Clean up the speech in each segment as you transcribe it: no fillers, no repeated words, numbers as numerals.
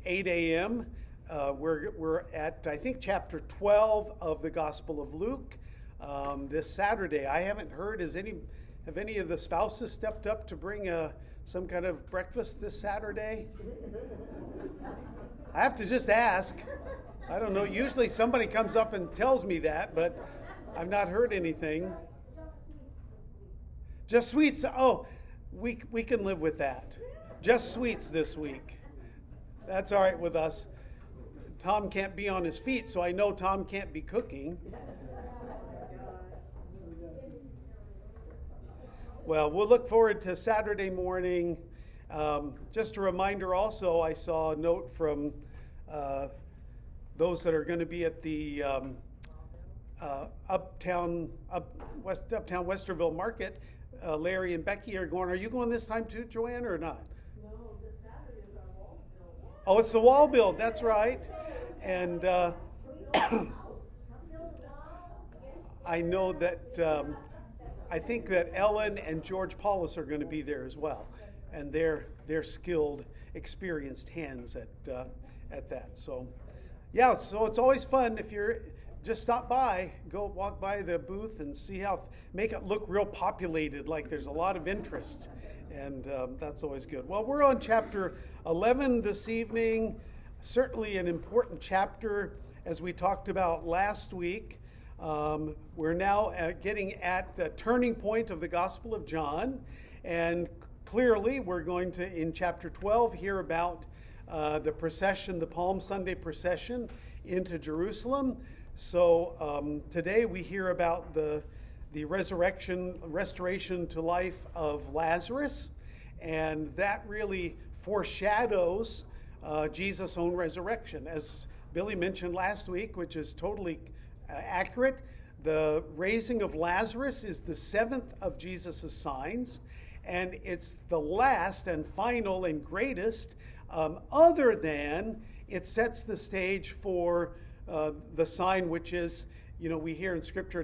8 a.m. We're at, I think, chapter 12 of the Gospel of Luke this Saturday. I haven't heard, have any of the spouses stepped up to bring some kind of breakfast this Saturday? I have to just ask. I don't know. Usually somebody comes up and tells me that, but I've not heard anything. Just sweets. Oh, we can live with that. Just sweets this week. That's all right with us. Tom can't be on his feet, so I know Tom can't be cooking. Well, we'll look forward to Saturday morning. Just a reminder also, I saw a note from those that are going to be at the Uptown Westerville Market. Larry and Becky are going. Are you going this time too, Joanne, or not? No, this Saturday is our wall build. Oh, it's the wall build. That's right. And I know that I think that Ellen and George Paulus are going to be there as well, and they're skilled, experienced hands at that. So, yeah. So it's always fun if you're. Just stop by, go walk by the booth and see how, make it look real populated, like there's a lot of interest. And that's always good. Well, we're on chapter 11 this evening. Certainly an important chapter, as we talked about last week. We're now getting at the turning point of the Gospel of John. And clearly, we're going to, in chapter 12, hear about the procession, the Palm Sunday procession into Jerusalem. So today we hear about the restoration to life of Lazarus, and that really foreshadows Jesus' own resurrection. As Billy mentioned last week, which is totally accurate, the raising of Lazarus is the seventh of Jesus' signs, and it's the last and final and greatest, other than it sets the stage for the sign, which is, we hear in Scripture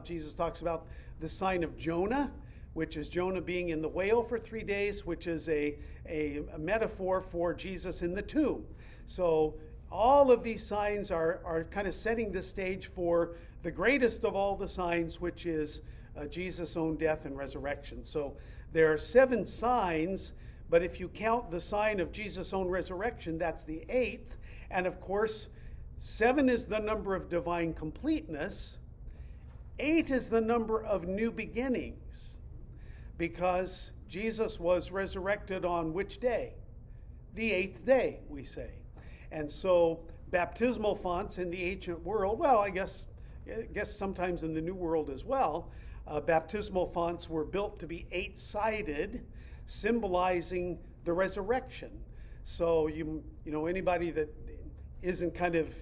Jesus talks about the sign of Jonah, which is Jonah being in the whale for 3 days, which is a metaphor for Jesus in the tomb. So all of these signs are kind of setting the stage for the greatest of all the signs, which is Jesus' own death and resurrection. So there are 7 signs, but if you count the sign of Jesus' own resurrection, that's the 8th. And of course, 7 is the number of divine completeness. 8 is the number of new beginnings, because Jesus was resurrected on which day? The 8th day, we say. And so baptismal fonts in the ancient world, well, I guess sometimes in the New World as well, baptismal fonts were built to be 8-sided, symbolizing the resurrection. So anybody that isn't kind of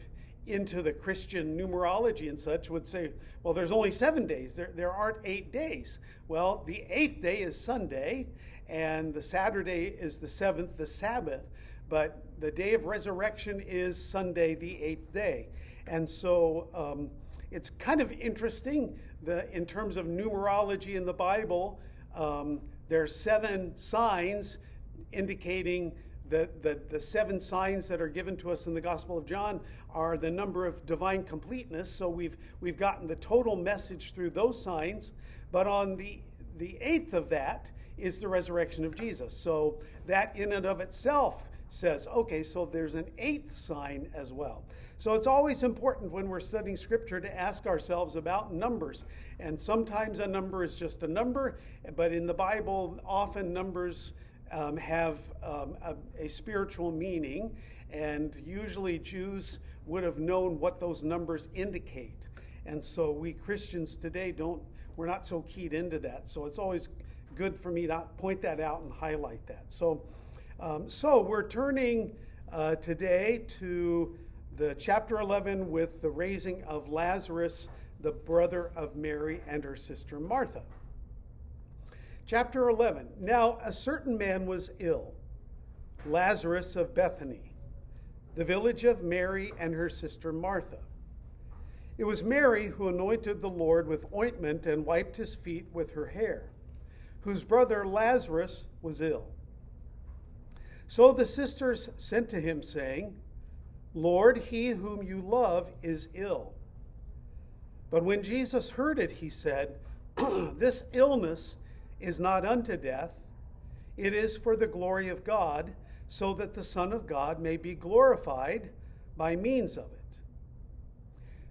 into the Christian numerology and such would say, well, there's only 7 days. There aren't 8 days. Well, the 8th day is Sunday, and the Saturday is the 7th, the Sabbath. But the day of resurrection is Sunday, the 8th day. And so it's kind of interesting in terms of numerology in the Bible. There are 7 signs indicating the 7 signs that are given to us in the Gospel of John are the number of divine completeness. So we've gotten the total message through those signs. But on the 8th of that is the resurrection of Jesus. So that in and of itself says, okay, so there's an 8th sign as well. So it's always important when we're studying Scripture to ask ourselves about numbers. And sometimes a number is just a number, but in the Bible, often numbers have a spiritual meaning, and usually Jews would have known what those numbers indicate. And so we Christians today we're not so keyed into that. So it's always good for me to point that out and highlight that. So we're turning today to the chapter 11 with the raising of Lazarus, the brother of Mary and her sister Martha. Chapter 11. Now a certain man was ill, Lazarus of Bethany, the village of Mary and her sister Martha. It was Mary who anointed the Lord with ointment and wiped his feet with her hair, whose brother Lazarus was ill. So the sisters sent to him, saying, Lord, he whom you love is ill. But when Jesus heard it, he said, This illness is not unto death. It is for the glory of God, so that the Son of God may be glorified by means of it.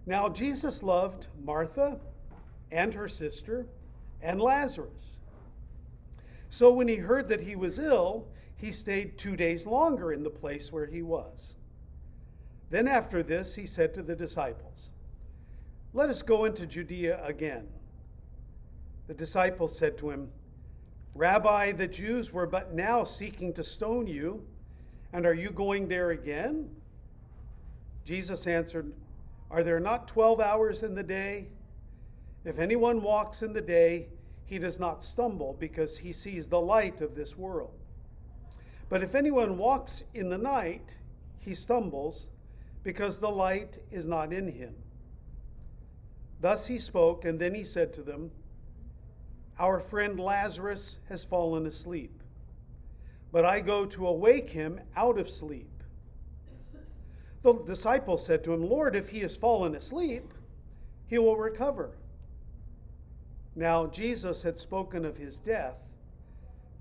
Now Jesus loved Martha and her sister and Lazarus. So when he heard that he was ill, he stayed 2 days longer in the place where he was. Then after this, he said to the disciples, Let us go into Judea again. The disciples said to him, Rabbi, the Jews were but now seeking to stone you, and are you going there again? Jesus answered, Are there not 12 hours in the day? If anyone walks in the day, he does not stumble, because he sees the light of this world. But if anyone walks in the night, he stumbles, because the light is not in him. Thus he spoke, and then he said to them, Our friend Lazarus has fallen asleep, but I go to awake him out of sleep. The disciples said to him, Lord, if he has fallen asleep, he will recover. Now Jesus had spoken of his death,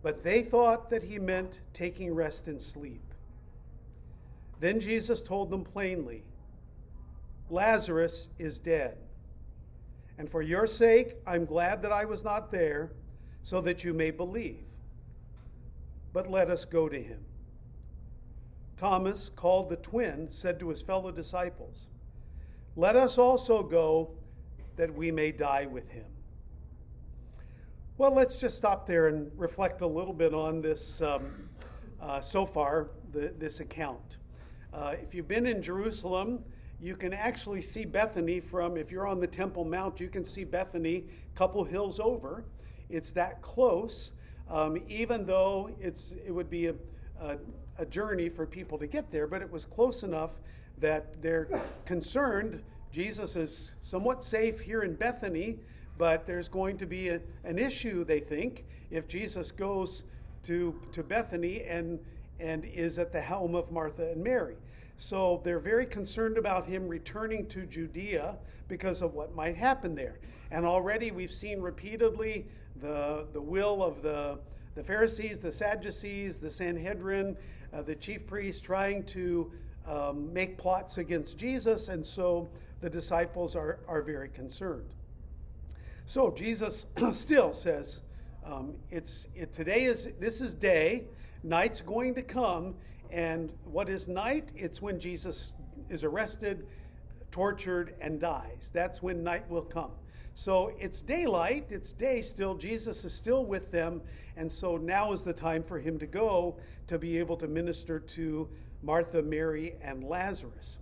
but they thought that he meant taking rest in sleep. Then Jesus told them plainly, Lazarus is dead. And for your sake, I'm glad that I was not there, so that you may believe. But let us go to him. Thomas, called the twin, said to his fellow disciples, Let us also go, that we may die with him. Well, let's just stop there and reflect a little bit on this so far, this account. If you've been in Jerusalem, you can actually see Bethany from, if you're on the Temple Mount, you can see Bethany a couple hills over. It's that close, even though it would be a journey for people to get there, but it was close enough that they're concerned. Jesus is somewhat safe here in Bethany, but there's going to be an issue, they think, if Jesus goes to Bethany and is at the home of Martha and Mary. So they're very concerned about him returning to Judea because of what might happen there. And already we've seen repeatedly the will of the Pharisees, the Sadducees, the Sanhedrin, the chief priests trying to make plots against Jesus, and so the disciples are very concerned. So Jesus still says, this is day, night's going to come, and what is night? It's when Jesus is arrested, tortured, and dies. That's when night will come. So it's daylight, it's day still, Jesus is still with them, and so now is the time for him to go to be able to minister to Martha, Mary, and Lazarus.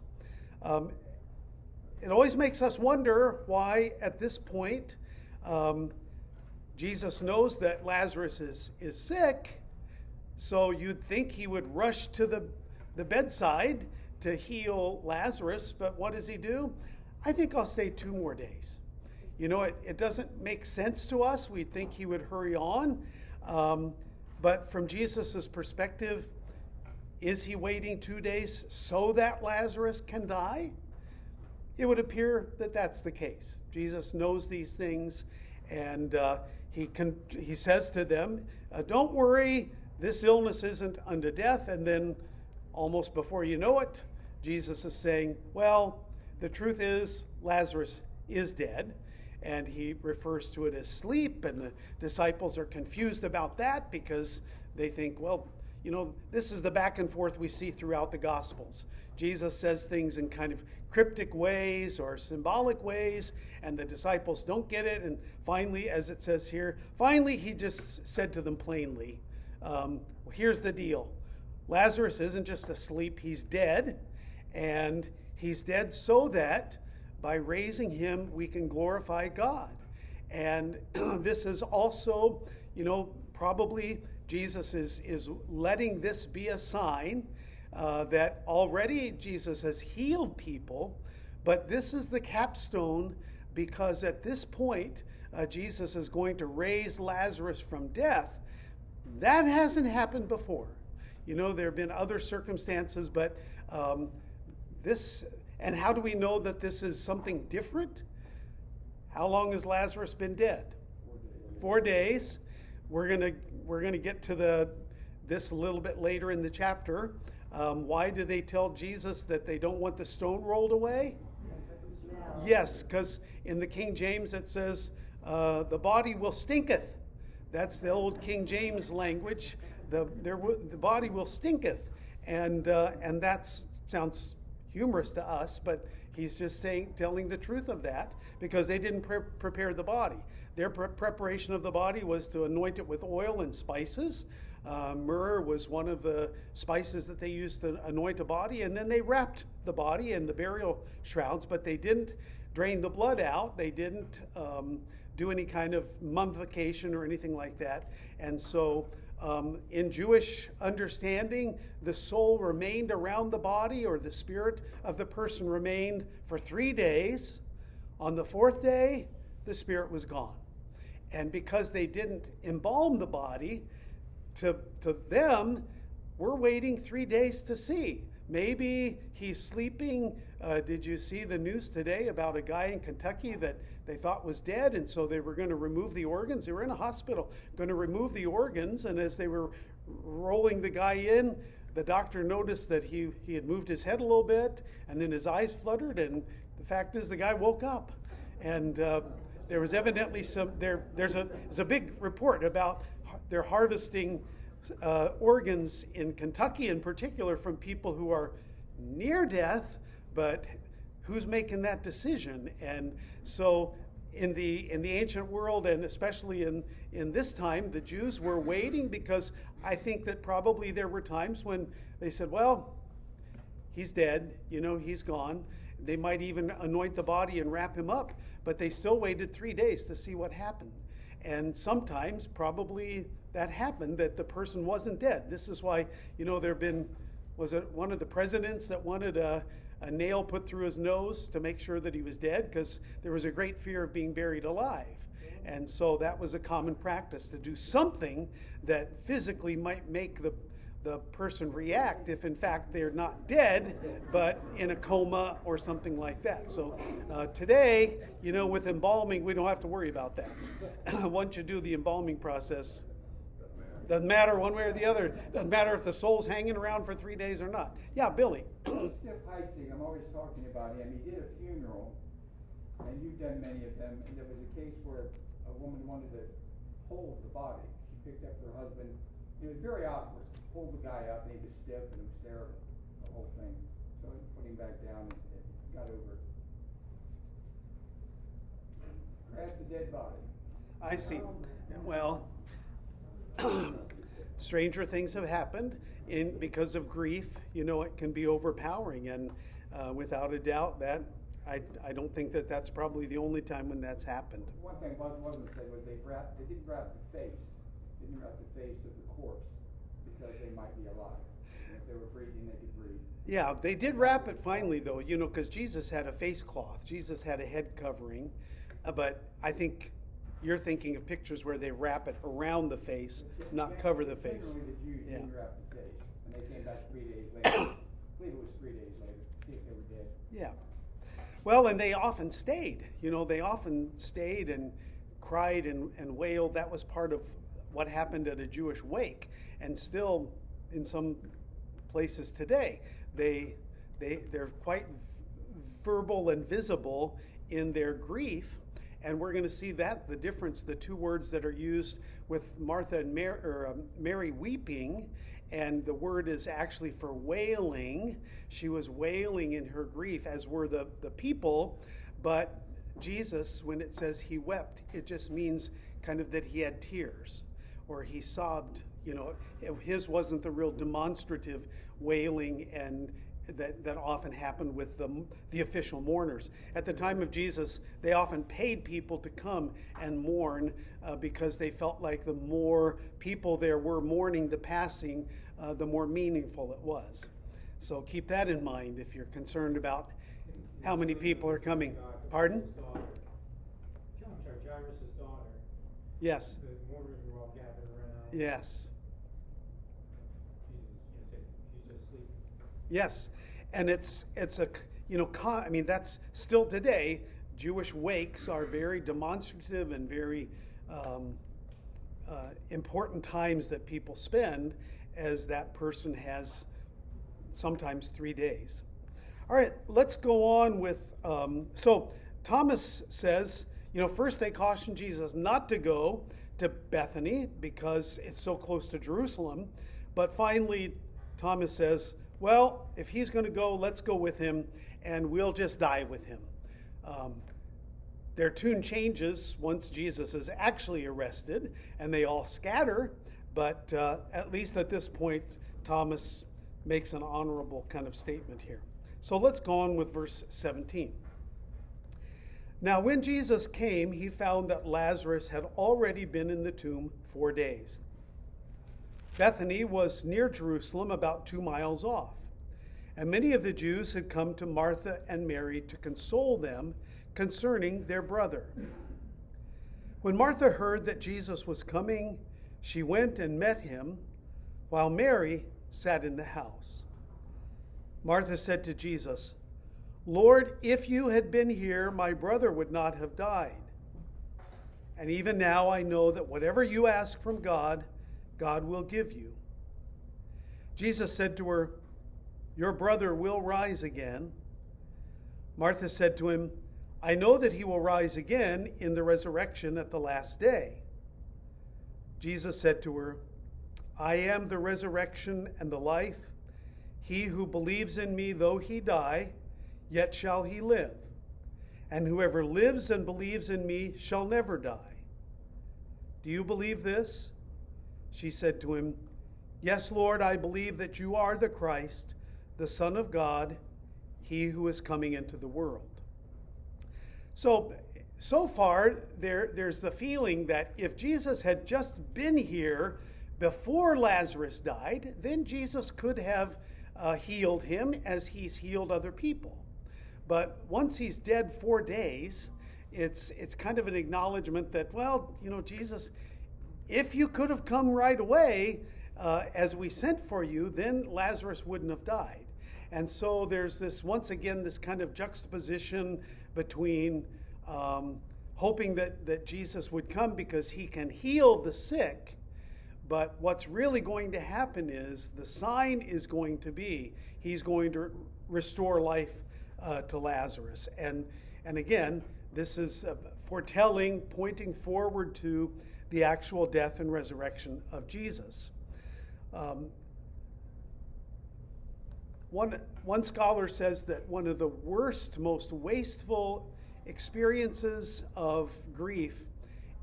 It always makes us wonder why at this point Jesus knows that Lazarus is sick, so you'd think he would rush to the bedside to heal Lazarus, but what does he do? I think I'll stay 2 more days. You know, it doesn't make sense to us. We'd think he would hurry on. But from Jesus' perspective, is he waiting 2 days so that Lazarus can die? It would appear that that's the case. Jesus knows these things, and he says to them, don't worry, this illness isn't unto death. And then almost before you know it, Jesus is saying, well, the truth is Lazarus is dead. And he refers to it as sleep, and the disciples are confused about that because they think, well, you know, this is the back and forth we see throughout the Gospels. Jesus says things in kind of cryptic ways or symbolic ways, and the disciples don't get it. And finally, as it says here, finally he just said to them plainly, well, here's the deal. Lazarus isn't just asleep, he's dead. And he's dead so that by raising him, we can glorify God. And this is also, you know, probably Jesus is letting this be a sign that already Jesus has healed people, but this is the capstone, because at this point, Jesus is going to raise Lazarus from death. That hasn't happened before. There have been other circumstances, but this, and how do we know that this is something different? How long has Lazarus been dead? 4 days. We're gonna get to this a little bit later in the chapter. Why do they tell Jesus that they don't want the stone rolled away? Yes, because in the King James it says, the body will stinketh. That's the old King James language. The body will stinketh. And that sounds humorous to us, but he's just telling the truth of that, because they didn't prepare the body. Their preparation of the body was to anoint it with oil and spices. Myrrh was one of the spices that they used to anoint a body, and then they wrapped the body in the burial shrouds, but they didn't drain the blood out. They didn't do any kind of mummification or anything like that. And so in Jewish understanding, the soul remained around the body, or the spirit of the person remained for 3 days. On the 4th day, the spirit was gone. And because they didn't embalm the body, to them, we're waiting 3 days to see. Maybe he's sleeping. Did you see the news today about a guy in Kentucky that they thought was dead, and so they were going to remove the organs? They were in a hospital going to remove the organs, and as they were rolling the guy in, the doctor noticed that he had moved his head a little bit, and then his eyes fluttered, and the fact is the guy woke up. And there was evidently there's a big report about they're harvesting organs in Kentucky in particular from people who are near death, but who's making that decision? And so in the ancient world, and especially in this time, the Jews were waiting, because I think that probably there were times when they said, well, he's dead, he's gone. They might even anoint the body and wrap him up, but they still waited 3 days to see what happened. And sometimes probably that happened, that the person wasn't dead. This is why, was it one of the presidents that wanted a nail put through his nose to make sure that he was dead, because there was a great fear of being buried alive. And so that was a common practice, to do something that physically might make the person react if in fact they're not dead, but in a coma or something like that. So today, with embalming, we don't have to worry about that. Once you do the embalming process, doesn't matter one way or the other. Doesn't matter if the soul's hanging around for 3 days or not. Yeah, Billy. Skip Heising, I'm always talking about him. He did a funeral, and you've done many of them, and there was a case where a woman wanted to hold the body. She picked up her husband. It was very awkward. Pulled the guy up, and he was stiff, and it was terrible, the whole thing. So I put him back down, and got over it. Grab the dead body. I see. Well, stranger things have happened because of grief. It can be overpowering, and without a doubt, that I don't think that that's probably the only time when that's happened. One thing wasn't said was they didn't wrap the face. They didn't wrap the face of the corpse, because they might be alive. And if they were breathing, they could breathe. Yeah, they did wrap it finally, though, because Jesus had a face cloth. Jesus had a head covering. But I think you're thinking of pictures where they wrap it around the face, not cover the face. Generally, the Jews didn't wrap the face. And they came back 3 days later. I believe it was 3 days later, to see if they were dead. Yeah. Well, and they often stayed. They often stayed and cried and wailed. That was part of what happened at a Jewish wake. And still, in some places today, they're quite verbal and visible in their grief. And we're going to see that, the difference, the two words that are used with Martha and Mary weeping, and the word is actually for wailing. She was wailing in her grief, as were the people. But Jesus, when it says he wept, it just means kind of that he had tears, or he sobbed. His wasn't the real demonstrative wailing and that often happened with the official mourners. At the time of Jesus, they often paid people to come and mourn because they felt like the more people there were mourning the passing, the more meaningful it was. So keep that in mind if you're concerned about how many people are coming. Pardon? Jairus' daughter. Yes. The mourners were all gathered around. Yes. Yes, and it's a I mean, that's still today. Jewish wakes are very demonstrative and very important times that people spend, as that person has sometimes 3 days. All right, let's go on with. So Thomas says, first they caution Jesus not to go to Bethany because it's so close to Jerusalem, but finally Thomas says, well, if he's going to go, let's go with him, and we'll just die with him. Their tune changes once Jesus is actually arrested, and they all scatter, but at least at this point, Thomas makes an honorable kind of statement here. So let's go on with verse 17. Now, when Jesus came, he found that Lazarus had already been in the tomb 4 days. Bethany was near Jerusalem, about 2 miles off, and many of the Jews had come to Martha and Mary to console them concerning their brother. When Martha heard that Jesus was coming, she went and met him, while Mary sat in the house. Martha said to Jesus, Lord, if you had been here, my brother would not have died. And even now I know that whatever you ask from God, God will give you. Jesus said to her, Your brother will rise again. Martha said to him, I know that he will rise again in the resurrection at the last day. Jesus said to her, I am the resurrection and the life. He who believes in me, though he die, yet shall he live. And whoever lives and believes in me shall never die. Do you believe this? She said to him, Yes, Lord, I believe that you are the Christ, the Son of God, he who is coming into the world. So far, there's the feeling that if Jesus had just been here before Lazarus died, then Jesus could have healed him as he's healed other people. But once he's dead 4 days, it's kind of an acknowledgement that, well, Jesus, if you could have come right away as we sent for you, then Lazarus wouldn't have died. And so there's once again this kind of juxtaposition between hoping that Jesus would come because he can heal the sick, but what's really going to happen is the sign is going to be he's going to restore life to Lazarus. And again, this is foretelling, pointing forward to the actual death and resurrection of Jesus. One scholar says that one of the worst, most wasteful experiences of grief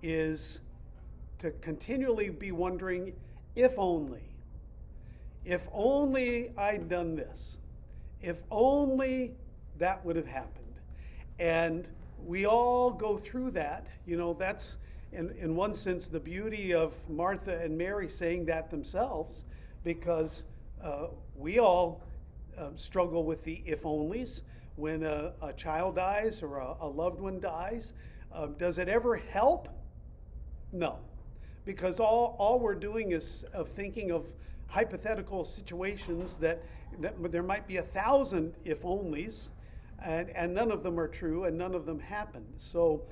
is to continually be wondering, if only I'd done this, if only that would have happened. And we all go through that. That's in one sense the beauty of Martha and Mary saying that themselves, because we all struggle with the if onlys. When a child dies or a loved one dies, does it ever help? No, because all we're doing is thinking of hypothetical situations that there might be 1,000 if onlys, and none of them are true and none of them happen. So,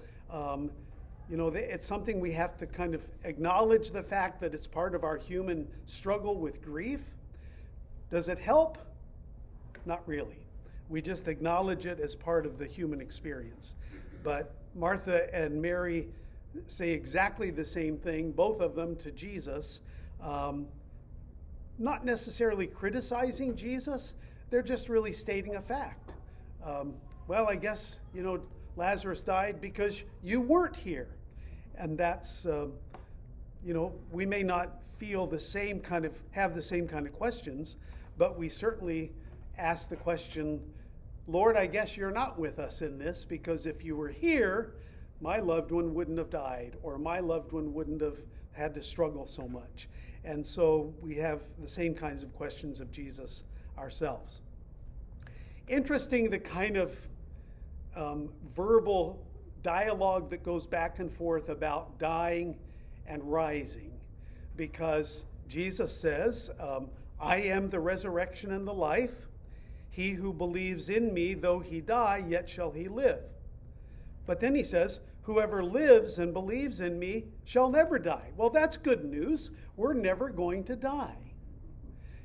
it's something we have to kind of acknowledge the fact that it's part of our human struggle with grief. Does it help? Not really. We just acknowledge it as part of the human experience. But Martha and Mary say exactly the same thing, both of them to Jesus, not necessarily criticizing Jesus. They're just really stating a fact. Well, I guess, Lazarus died because you weren't here. And that's, we may not feel the same kind of, have the same kind of questions, but we certainly ask the question, Lord, I guess you're not with us in this, because if you were here, my loved one wouldn't have died, or my loved one wouldn't have had to struggle so much. And so we have the same kinds of questions of Jesus ourselves. Interesting, the kind of verbal dialogue that goes back and forth about dying and rising, because Jesus says, I am the resurrection and the life. He who believes in me, though he die, yet shall he live. But then he says, whoever lives and believes in me shall never die. Well, that's good news. We're never going to die.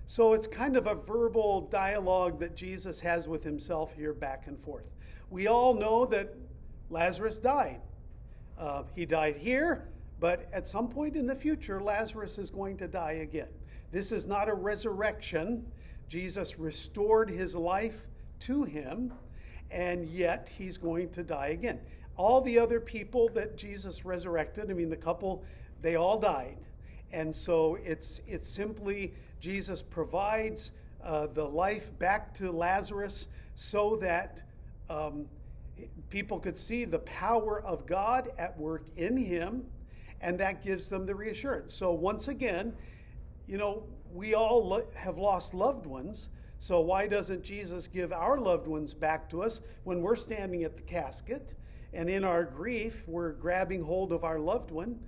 So it's kind of a verbal dialogue that Jesus has with himself here back and forth. We all know that Lazarus died. He died here, but at some point in the future, Lazarus is going to die again. This is not a resurrection. Jesus restored his life to him, and yet he's going to die again. All the other people that Jesus resurrected, I mean, the couple, they all died. And so it's simply Jesus provides the life back to Lazarus so that people could see the power of God at work in him, and that gives them the reassurance. So once again, we all have lost loved ones. So why doesn't Jesus give our loved ones back to us when we're standing at the casket and in our grief, we're grabbing hold of our loved one?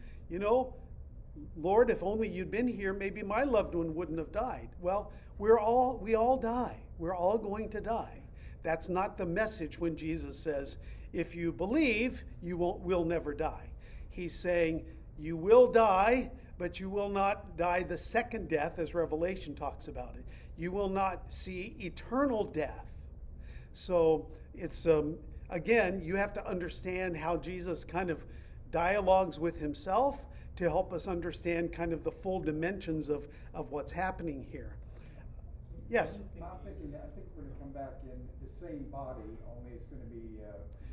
Lord, if only you'd been here, maybe my loved one wouldn't have died. Well, we all die. We're all going to die. That's not the message when Jesus says, if you believe, will never die. He's saying, you will die, but you will not die the second death, as Revelation talks about it. You will not see eternal death. So it's, again, you have to understand how Jesus kind of dialogues with himself to help us understand kind of the full dimensions of what's happening here. Yes? I'm thinking that I think we're going to come back in the same body, only it's going to be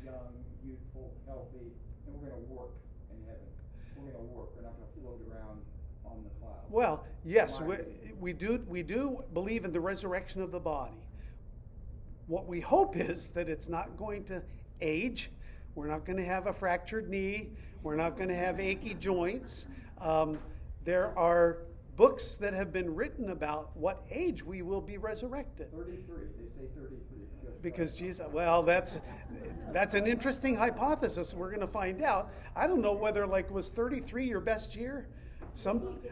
young, youthful, healthy, and we're going to work in heaven. We're going to work. We're not going to float around on the clouds. Well, yes, we do believe in the resurrection of the body. What we hope is that it's not going to age. We're not going to have a fractured knee. We're not going to have achy joints. There are books that have been written about what age we will be resurrected. 33. They say 33. Because Jesus, well, that's an interesting hypothesis. We're going to find out. I don't know whether was 33 your best year.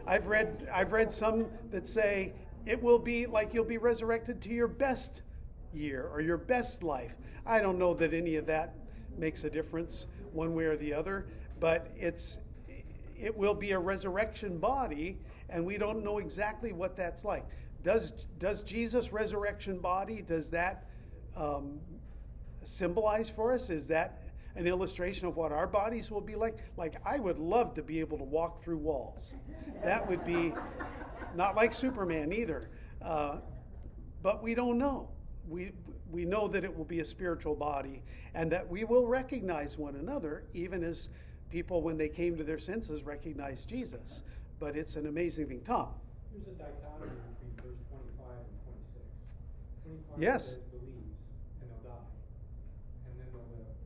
I've read some that say it will be like you'll be resurrected to your best year or your best life. I don't know that any of that makes a difference one way or the other, but it will be a resurrection body, and we don't know exactly what that's like. Does Jesus' resurrection body, does that symbolize for us? Is that an illustration of what our bodies will be like? I would love to be able to walk through walls. That would be not like Superman either. But we don't know. We know that it will be a spiritual body, and that we will recognize one another, even as people, when they came to their senses, recognized Jesus. But it's an amazing thing. Tom? There's a dichotomy between verse 25 and 26. 25 Yes. says believes, and they'll die, and then they'll live.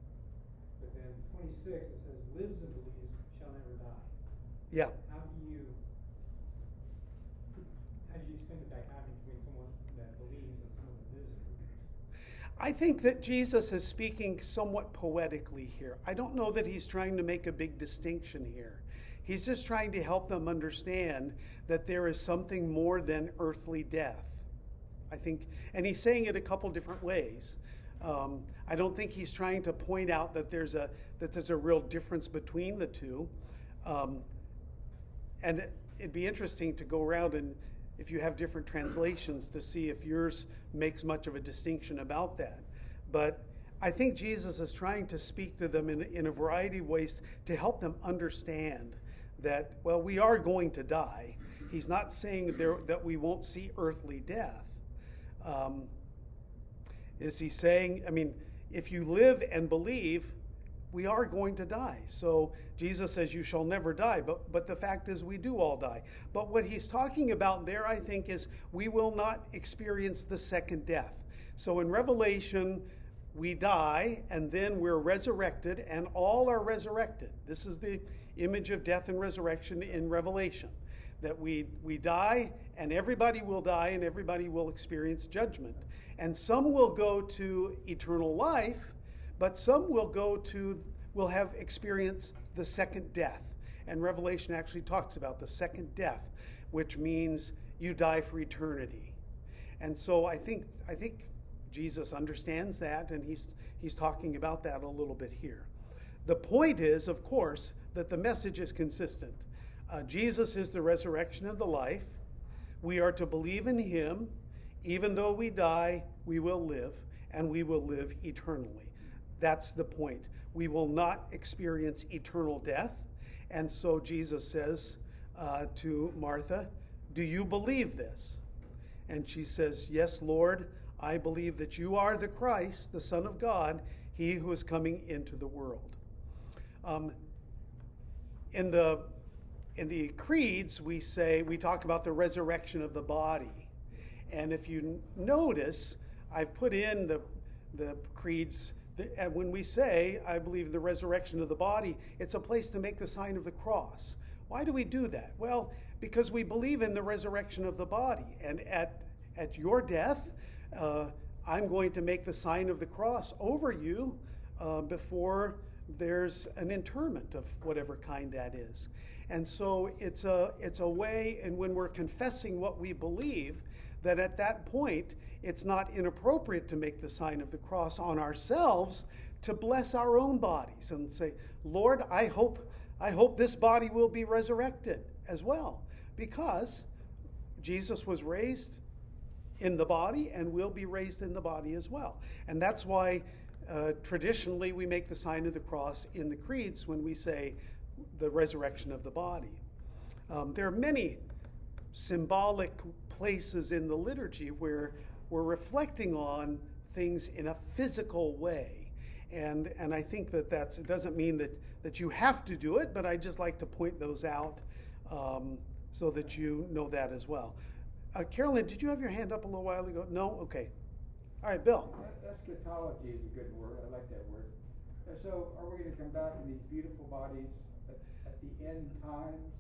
But then 26, it says lives and believes shall never die. Yeah. How do you explain the dichotomy between someone that believes and someone that lives and believes? I think that Jesus is speaking somewhat poetically here. I don't know that he's trying to make a big distinction here. He's just trying to help them understand that there is something more than earthly death. I think, and he's saying it a couple different ways. I don't think he's trying to point out that there's a real difference between the two. And it'd be interesting to go around and, if you have different translations, to see if yours makes much of a distinction about that. But I think Jesus is trying to speak to them in a variety of ways to help them understand that, well, we are going to die. He's not saying that we won't see earthly death. Is he saying, if you live and believe, we are going to die. So Jesus says you shall never die, but the fact is we do all die. But what he's talking about there, I think, is we will not experience the second death. So in Revelation, we die and then we're resurrected, and all are resurrected. This is the image of death and resurrection in Revelation, that we die and everybody will die and everybody will experience judgment. And some will go to eternal life, but some will have experienced the second death. And Revelation actually talks about the second death, which means you die for eternity. And so I think Jesus understands that, and he's talking about that a little bit here. The point is, of course, that the message is consistent. Jesus is the resurrection and the life. We are to believe in him. Even though we die, we will live, and we will live eternally. That's the point. We will not experience eternal death. And so Jesus says to Martha, do you believe this? And she says, yes, Lord, I believe that you are the Christ, the Son of God, he who is coming into the world. In the creeds, we talk about the resurrection of the body. And if you notice, I've put in the creeds, when we say, I believe in the resurrection of the body, it's a place to make the sign of the cross. Why do we do that? Well, because we believe in the resurrection of the body. And at your death, I'm going to make the sign of the cross over you before there's an interment of whatever kind that is. And so it's a way, and when we're confessing what we believe, that at that point, it's not inappropriate to make the sign of the cross on ourselves to bless our own bodies and say, Lord, I hope this body will be resurrected as well, because Jesus was raised in the body and will be raised in the body as well. And that's why traditionally we make the sign of the cross in the creeds when we say the resurrection of the body. There are many symbolic places in the liturgy where we're reflecting on things in a physical way. And I think it doesn't mean that you have to do it, but I just like to point those out so that you know that as well. Carolyn, did you have your hand up a little while ago? No? Okay. All right, Bill. Eschatology is a good word. I like that word. So are we going to come back in these beautiful bodies at the end times?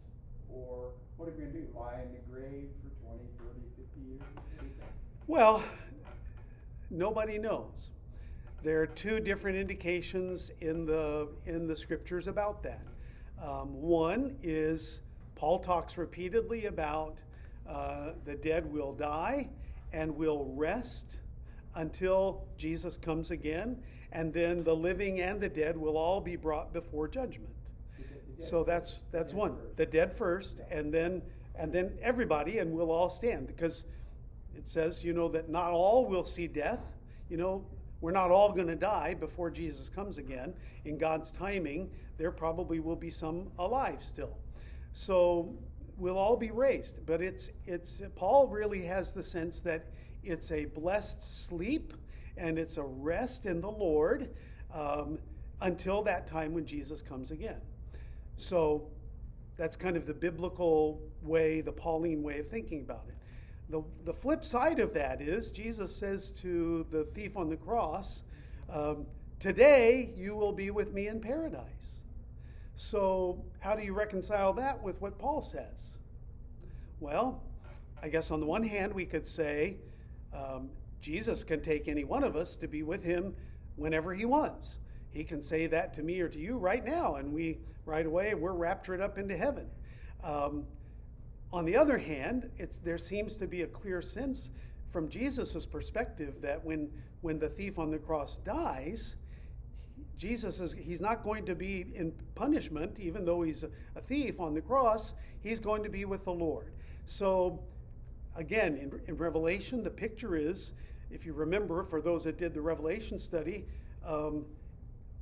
Or what are we going to do? Lie in the grave for 20, 30, 50 years? Well, nobody knows. There are two different indications in the scriptures about that. One is Paul talks repeatedly about the dead will die and will rest until Jesus comes again, and then the living and the dead will all be brought before judgment. So that's one. The dead first, and then everybody, and we'll all stand, because it says, that not all will see death. We're not all going to die before Jesus comes again. In God's timing, there probably will be some alive still. So we'll all be raised. But it's Paul really has the sense that it's a blessed sleep and it's a rest in the Lord until that time when Jesus comes again. So that's kind of the biblical way, the Pauline way of thinking about it. The flip side of that is Jesus says to the thief on the cross, today you will be with me in paradise. So how do you reconcile that with what Paul says? Well, I guess on the one hand we could say Jesus can take any one of us to be with him whenever he wants. He can say that to me or to you right now, and right away we're raptured up into heaven. On the other hand, there seems to be a clear sense from Jesus' perspective that when the thief on the cross dies, he's not going to be in punishment, even though he's a thief on the cross. He's going to be with the Lord. So again, in Revelation, the picture is, if you remember, for those that did the Revelation study,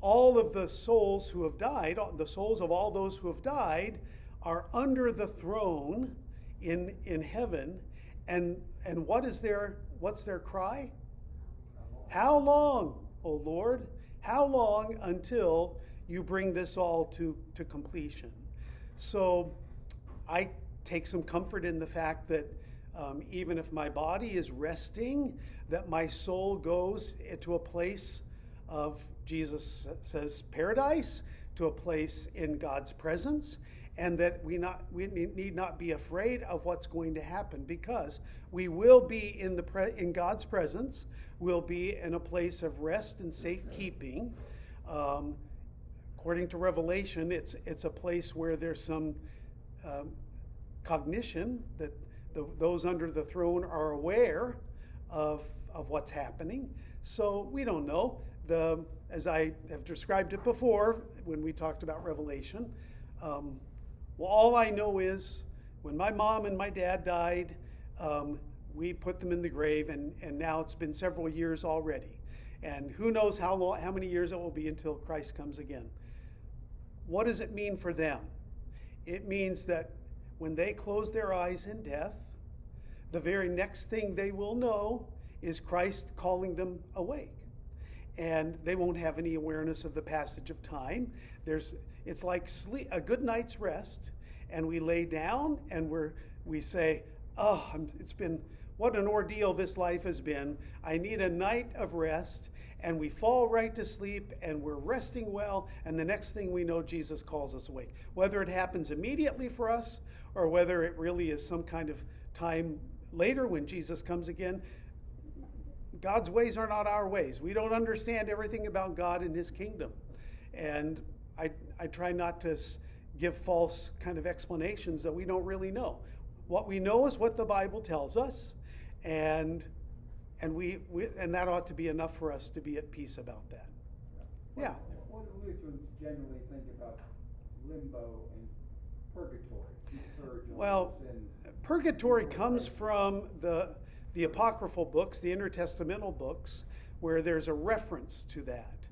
all of the souls who have died, the souls of all those who have died, are under the throne in heaven, and what's their cry? How long, O Lord? How long until you bring this all to completion? So I take some comfort in the fact that even if my body is resting, that my soul goes to a place of, Jesus says, paradise, to a place in God's presence, and that we need not be afraid of what's going to happen, because we will be in God's presence. We'll be in a place of rest and safekeeping. According to Revelation, it's a place where there's some cognition that those under the throne are aware of of what's happening. So we don't know. As I have described it before when we talked about Revelation, well, all I know is when my mom and my dad died, we put them in the grave, and now it's been several years already. And who knows how many years it will be until Christ comes again. What does it mean for them? It means that when they close their eyes in death, the very next thing they will know is Christ calling them awake. And they won't have any awareness of the passage of time. It's like sleep, a good night's rest, and we lay down and we say, oh, what an ordeal this life has been. I need a night of rest. And we fall right to sleep, and we're resting well, and the next thing we know, Jesus calls us awake. Whether it happens immediately for us, or whether it really is some kind of time later when Jesus comes again, God's ways are not our ways. We don't understand everything about God and his kingdom. And I try not to give false kind of explanations that we don't really know. What we know is what the Bible tells us, and that ought to be enough for us to be at peace about that. Yeah. What do Lutherans generally think about limbo and purgatory? Well, purgatory comes from the apocryphal books, the intertestamental books, where there's a reference to that.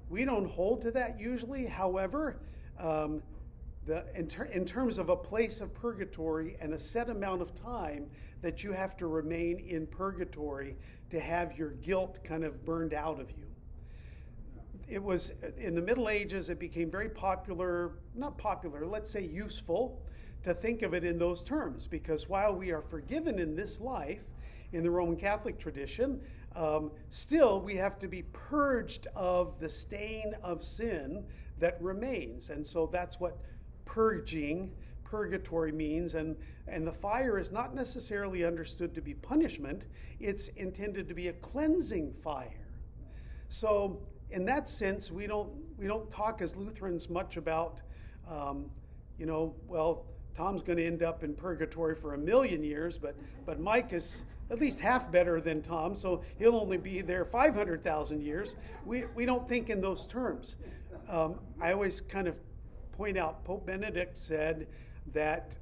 We don't hold to that usually. However, in terms of a place of purgatory and a set amount of time that you have to remain in purgatory to have your guilt kind of burned out of you. It was in the Middle Ages, it became very let's say useful, to think of it in those terms, because while we are forgiven in this life, in the Roman Catholic tradition, still we have to be purged of the stain of sin that remains. And so that's what purgatory means, and the fire is not necessarily understood to be punishment. It's intended to be a cleansing fire. So in that sense, we don't talk as Lutherans much about well, Tom's going to end up in purgatory for 1,000,000 years, but Mike is at least half better than Tom, so he'll only be there 500,000 years. We don't think in those terms. I always kind of point out, Pope Benedict said that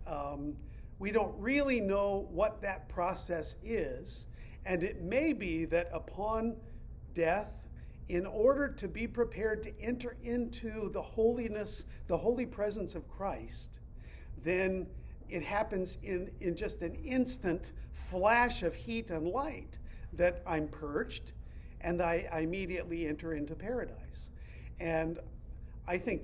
we don't really know what that process is, and it may be that upon death, in order to be prepared to enter into the holiness, the holy presence of Christ, then it happens in just an instant flash of heat and light that I'm purged, and I immediately enter into paradise. And I think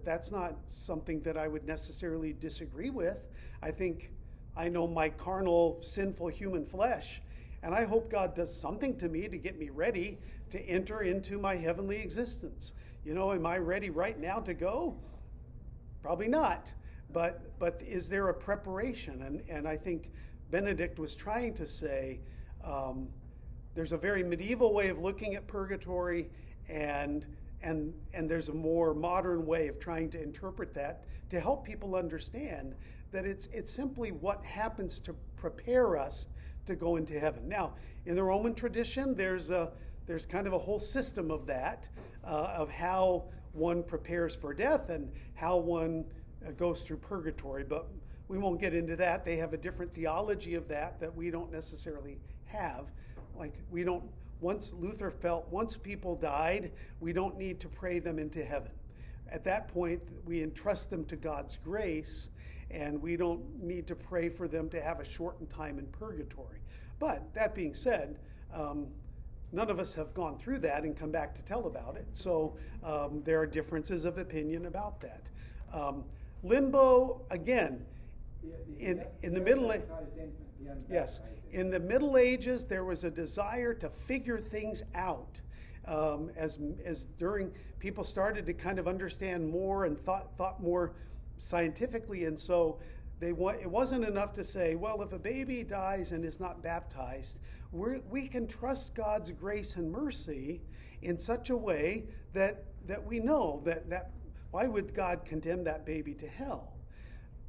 that's not something that I would necessarily disagree with. I know my carnal, sinful human flesh, and I hope God does something to me to get me ready to enter into my heavenly existence. Am I ready right now to go? Probably not. But is there a preparation? And I think Benedict was trying to say there's a very medieval way of looking at purgatory, and there's a more modern way of trying to interpret that to help people understand that it's simply what happens to prepare us to go into heaven. Now, in the Roman tradition, there's kind of a whole system of that, of how one prepares for death and how one goes through purgatory, but we won't get into that. They have a different theology of that we don't necessarily have. Luther felt once people died, we don't need to pray them into heaven. At that point, we entrust them to God's grace, and we don't need to pray for them to have a shortened time in purgatory. But that being said, none of us have gone through that and come back to tell about it. So there are differences of opinion about that. Limbo, again, in the Middle Ages, yes, in the Middle Ages, there was a desire to figure things out. As during people started to kind of understand more and thought more scientifically, and so it wasn't enough to say, well, if a baby dies and is not baptized, we can trust God's grace and mercy in such a way that we know that why would God condemn that baby to hell?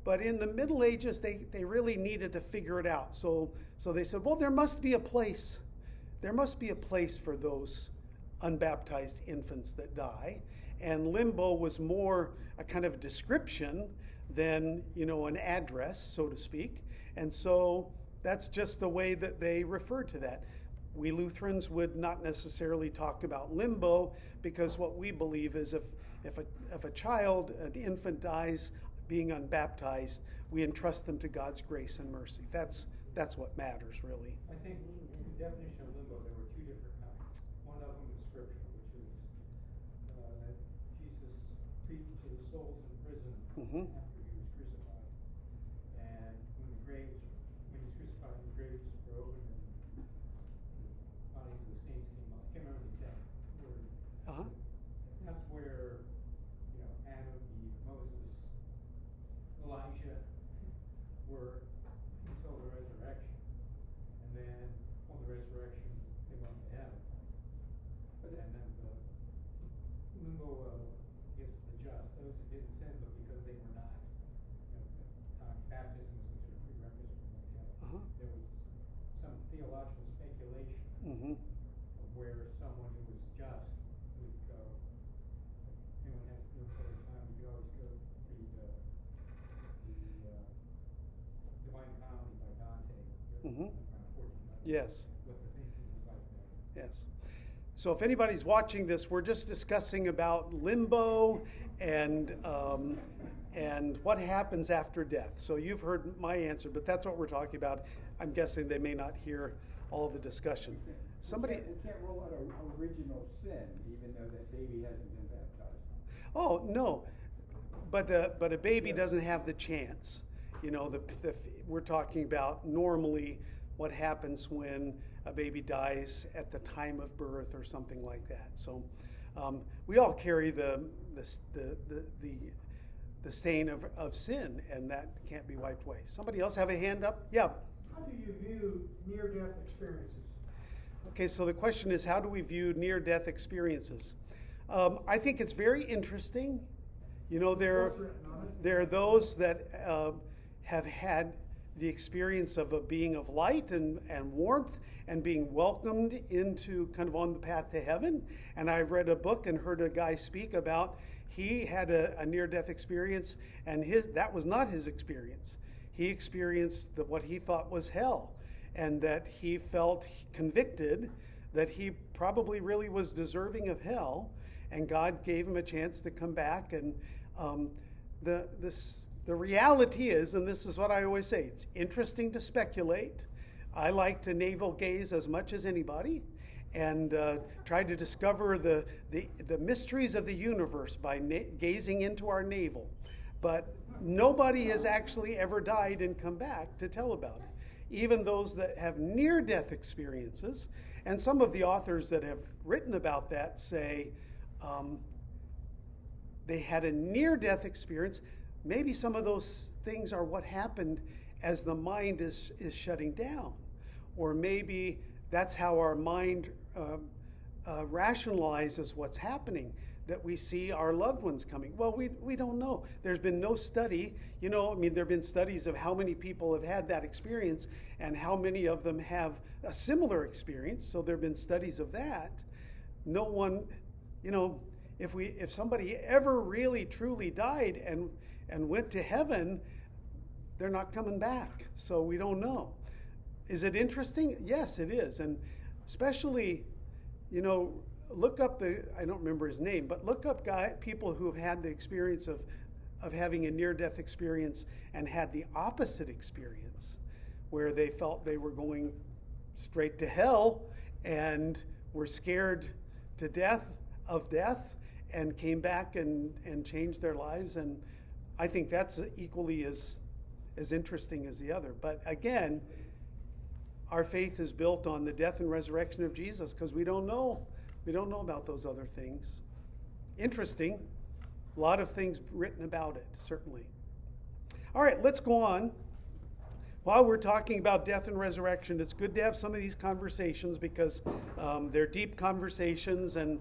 But in the Middle Ages, they really needed to figure it out. So they said, well, there must be a place. There must be a place for those unbaptized infants that die. And limbo was more a kind of description than, an address, so to speak. And so that's just the way that they refer to that. We Lutherans would not necessarily talk about limbo, because what we believe is if a child, an infant, dies being unbaptized, we entrust them to God's grace and mercy. That's what matters, really. I think in the definition of limbo, there were two different kinds. One of them is scriptural, which is that Jesus preached to the souls in prison after he was crucified. And when he was crucified, the graves were open and the bodies of the saints came up. I can't remember the exact word. That's where, Adam, Eve, Moses, Elijah were until the resurrection. And then on the resurrection, they went to heaven. And then the limbo of, the just, those who didn't sin, but because they were not, baptism was considered a prerequisite for going to heaven. There was some theological speculation of where someone who was just would go. If anyone has no further time, we could always go read the Divine Comedy by Dante, around 1400. Yes. What the thinking was like there. Yes. So if anybody's watching this, we're just discussing about limbo and what happens after death. So you've heard my answer, but that's what we're talking about. I'm guessing they may not hear all the discussion. We can't rule out an original sin, even though that baby hasn't been baptized. Oh, no. But a baby doesn't have the chance. We're talking about normally what happens when a baby dies at the time of birth or something like that. So we all carry the stain of sin, and that can't be wiped away. Somebody else have a hand up? Yeah. How do you view near-death experiences? Okay, so the question is, how do we view near-death experiences? I think it's very interesting. There are those that have had the experience of a being of light and warmth and being welcomed into kind of on the path to heaven. And I've read a book and heard a guy speak about he had a near-death experience, and that was not his experience. He experienced what he thought was hell, and that he felt convicted that he probably really was deserving of hell, and God gave him a chance to come back. And the reality is, and this is what I always say, it's interesting to speculate. I like to navel gaze as much as anybody, and try to discover the mysteries of the universe by gazing into our navel. But nobody has actually ever died and come back to tell about it. Even those that have near-death experiences, and some of the authors that have written about that say they had a near-death experience. Maybe some of those things are what happened as the mind is shutting down. Or maybe that's how our mind rationalizes what's happening, that we see our loved ones coming. Well, we don't know. There's been no study. There have been studies of how many people have had that experience and how many of them have a similar experience. So there have been studies of that. No one, if somebody ever really truly died and went to heaven, they're not coming back. So we don't know. Is it interesting? Yes, it is. And especially, look up I don't remember his name, but look up people who have had the experience of having a near-death experience and had the opposite experience, where they felt they were going straight to hell and were scared to death and came back and changed their lives. And I think that's equally as interesting as the other. But again, our faith is built on the death and resurrection of Jesus, because we don't know. We don't know about those other things. Interesting. A lot of things written about it, certainly. All right, let's go on. While we're talking about death and resurrection, it's good to have some of these conversations, because they're deep conversations, and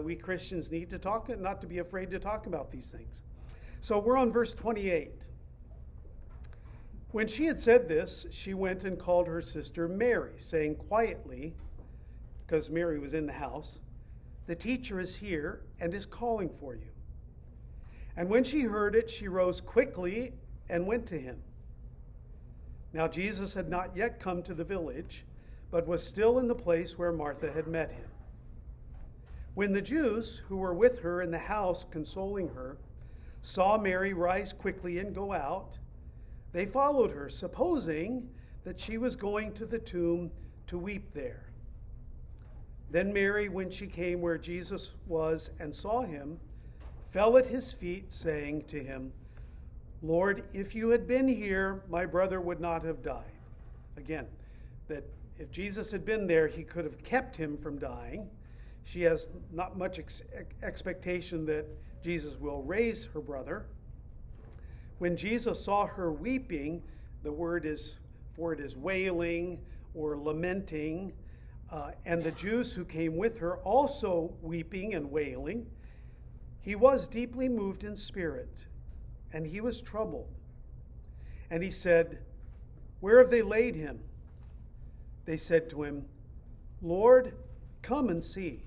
we Christians need to talk, not to be afraid to talk about these things. So we're on verse 28. When she had said this, she went and called her sister Mary, saying quietly, because Mary was in the house, "The teacher is here and is calling for you." And when she heard it, she rose quickly and went to him. Now Jesus had not yet come to the village, but was still in the place where Martha had met him. When the Jews who were with her in the house consoling her saw Mary rise quickly and go out, they followed her, supposing that she was going to the tomb to weep there. Then Mary, when she came where Jesus was and saw him, fell at his feet, saying to him, "Lord, if you had been here, my brother would not have died." Again, that if Jesus had been there, he could have kept him from dying. She has not much expectation that Jesus will raise her brother. When Jesus saw her weeping, the word for it is wailing or lamenting, and the Jews who came with her also weeping and wailing, he was deeply moved in spirit, and he was troubled. And he said, "Where have they laid him?" They said to him, "Lord, come and see."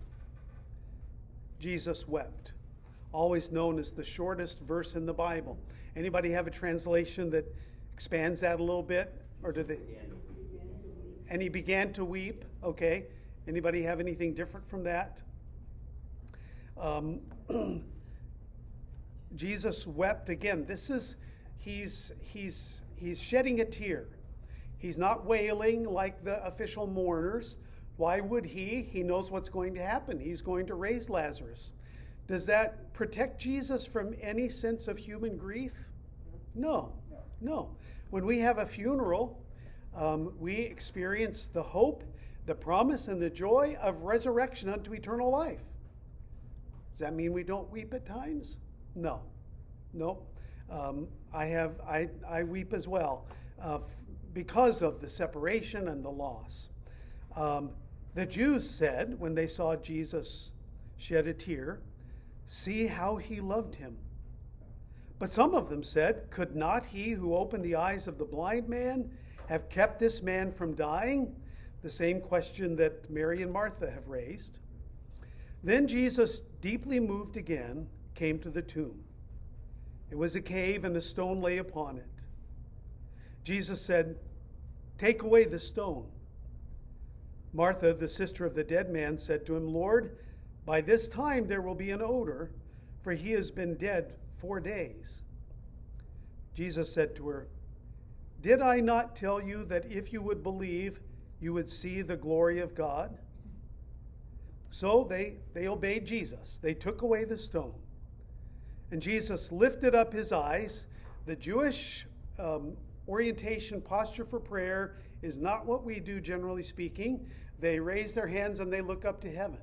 Jesus wept, always known as the shortest verse in the Bible. Anybody have a translation that expands that a little bit? Or do they? And he began to weep. Okay. Anybody have anything different from that? Jesus wept again. He's shedding a tear. He's not wailing like the official mourners. Why would he? He knows what's going to happen. He's going to raise Lazarus. Does that protect Jesus from any sense of human grief? No. When we have a funeral, we experience the hope, the promise, and the joy of resurrection unto eternal life. Does that mean we don't weep at times? No. I weep as well because of the separation and the loss. The Jews said, when they saw Jesus shed a tear, "See how he loved him." But some of them said, "Could not he who opened the eyes of the blind man have kept this man from dying?" The same question that Mary and Martha have raised. Then Jesus, deeply moved again, came to the tomb. It was a cave, and a stone lay upon it. Jesus said, "Take away the stone." Martha, the sister of the dead man, said to him, "Lord, by this time there will be an odor, for he has been dead 4 days." Jesus said to her, "Did I not tell you that if you would believe, you would see the glory of God?" So they obeyed Jesus. They took away the stone. And Jesus lifted up his eyes. The Jewish orientation posture for prayer is not what we do, generally speaking. They raise their hands and they look up to heaven.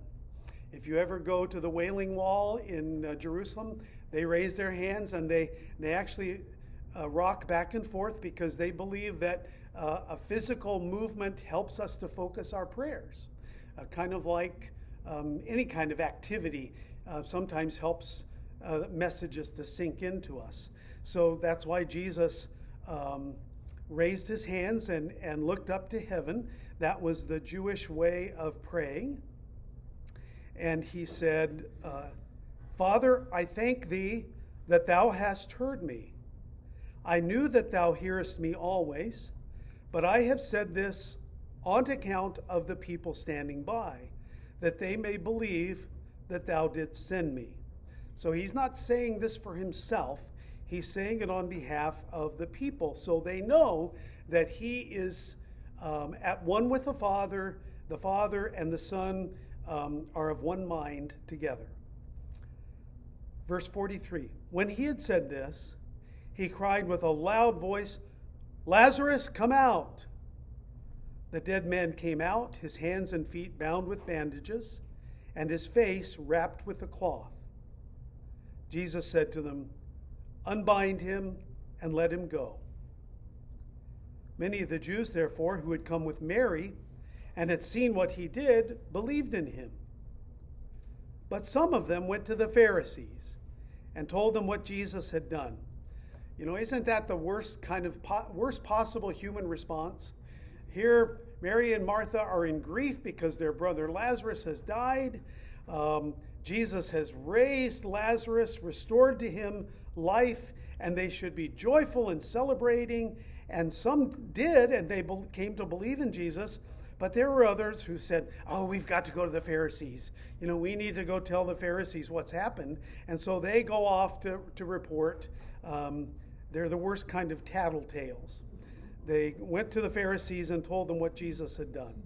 If you ever go to the Wailing Wall in Jerusalem, they raise their hands and they actually rock back and forth because they believe that a physical movement helps us to focus our prayers. Kind of like any kind of activity sometimes helps messages to sink into us. So that's why Jesus raised his hands and looked up to heaven. That was the Jewish way of praying. And he said, "Father, I thank thee that thou hast heard me. I knew that thou hearest me always, but I have said this on account of the people standing by, that they may believe that thou didst send me." So he's not saying this for himself. He's saying it on behalf of the people, so they know that he is at one with the Father and the Son are of one mind together. Verse 43, when he had said this, he cried with a loud voice, "Lazarus, come out!" The dead man came out, his hands and feet bound with bandages, and his face wrapped with a cloth. Jesus said to them, "Unbind him and let him go." Many of the Jews, therefore, who had come with Mary and had seen what he did, believed in him. But some of them went to the Pharisees and told them what Jesus had done. Isn't that the worst worst possible human response? Here, Mary and Martha are in grief because their brother Lazarus has died. Jesus has raised Lazarus, restored to him life, and they should be joyful and celebrating. And some did, and they came to believe in Jesus. But there were others who said, oh, we've got to go to the Pharisees. We need to go tell the Pharisees what's happened. And so they go off to report. They're the worst kind of tattletales. They went to the Pharisees and told them what Jesus had done.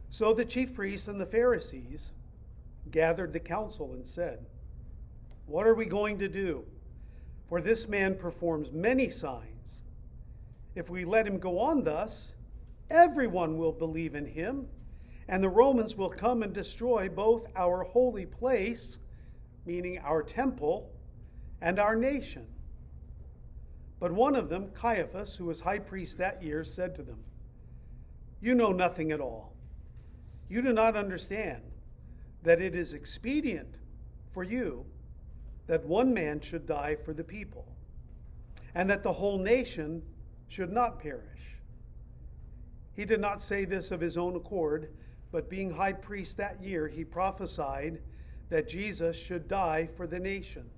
So the chief priests and the Pharisees gathered the council and said, what are we going to do? For this man performs many signs. If we let him go on thus, everyone will believe in him, and the Romans will come and destroy both our holy place, meaning our temple, and our nation. But one of them, Caiaphas, who was high priest that year, said to them, you know nothing at all. You do not understand that it is expedient for you that one man should die for the people, and that the whole nation should not perish. He did not say this of his own accord, but being high priest that year, he prophesied that Jesus should die for the nation.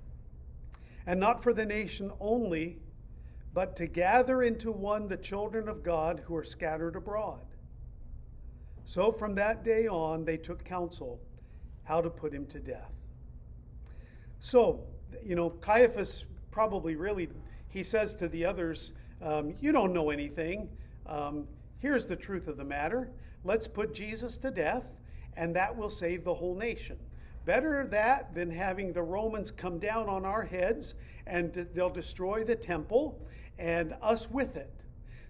And not for the nation only, but to gather into one the children of God who are scattered abroad. So from that day on, they took counsel how to put him to death. So, Caiaphas probably he says to the others, you don't know anything. Here's the truth of the matter. Let's put Jesus to death, and that will save the whole nation. Better that than having the Romans come down on our heads, and they'll destroy the temple and us with it.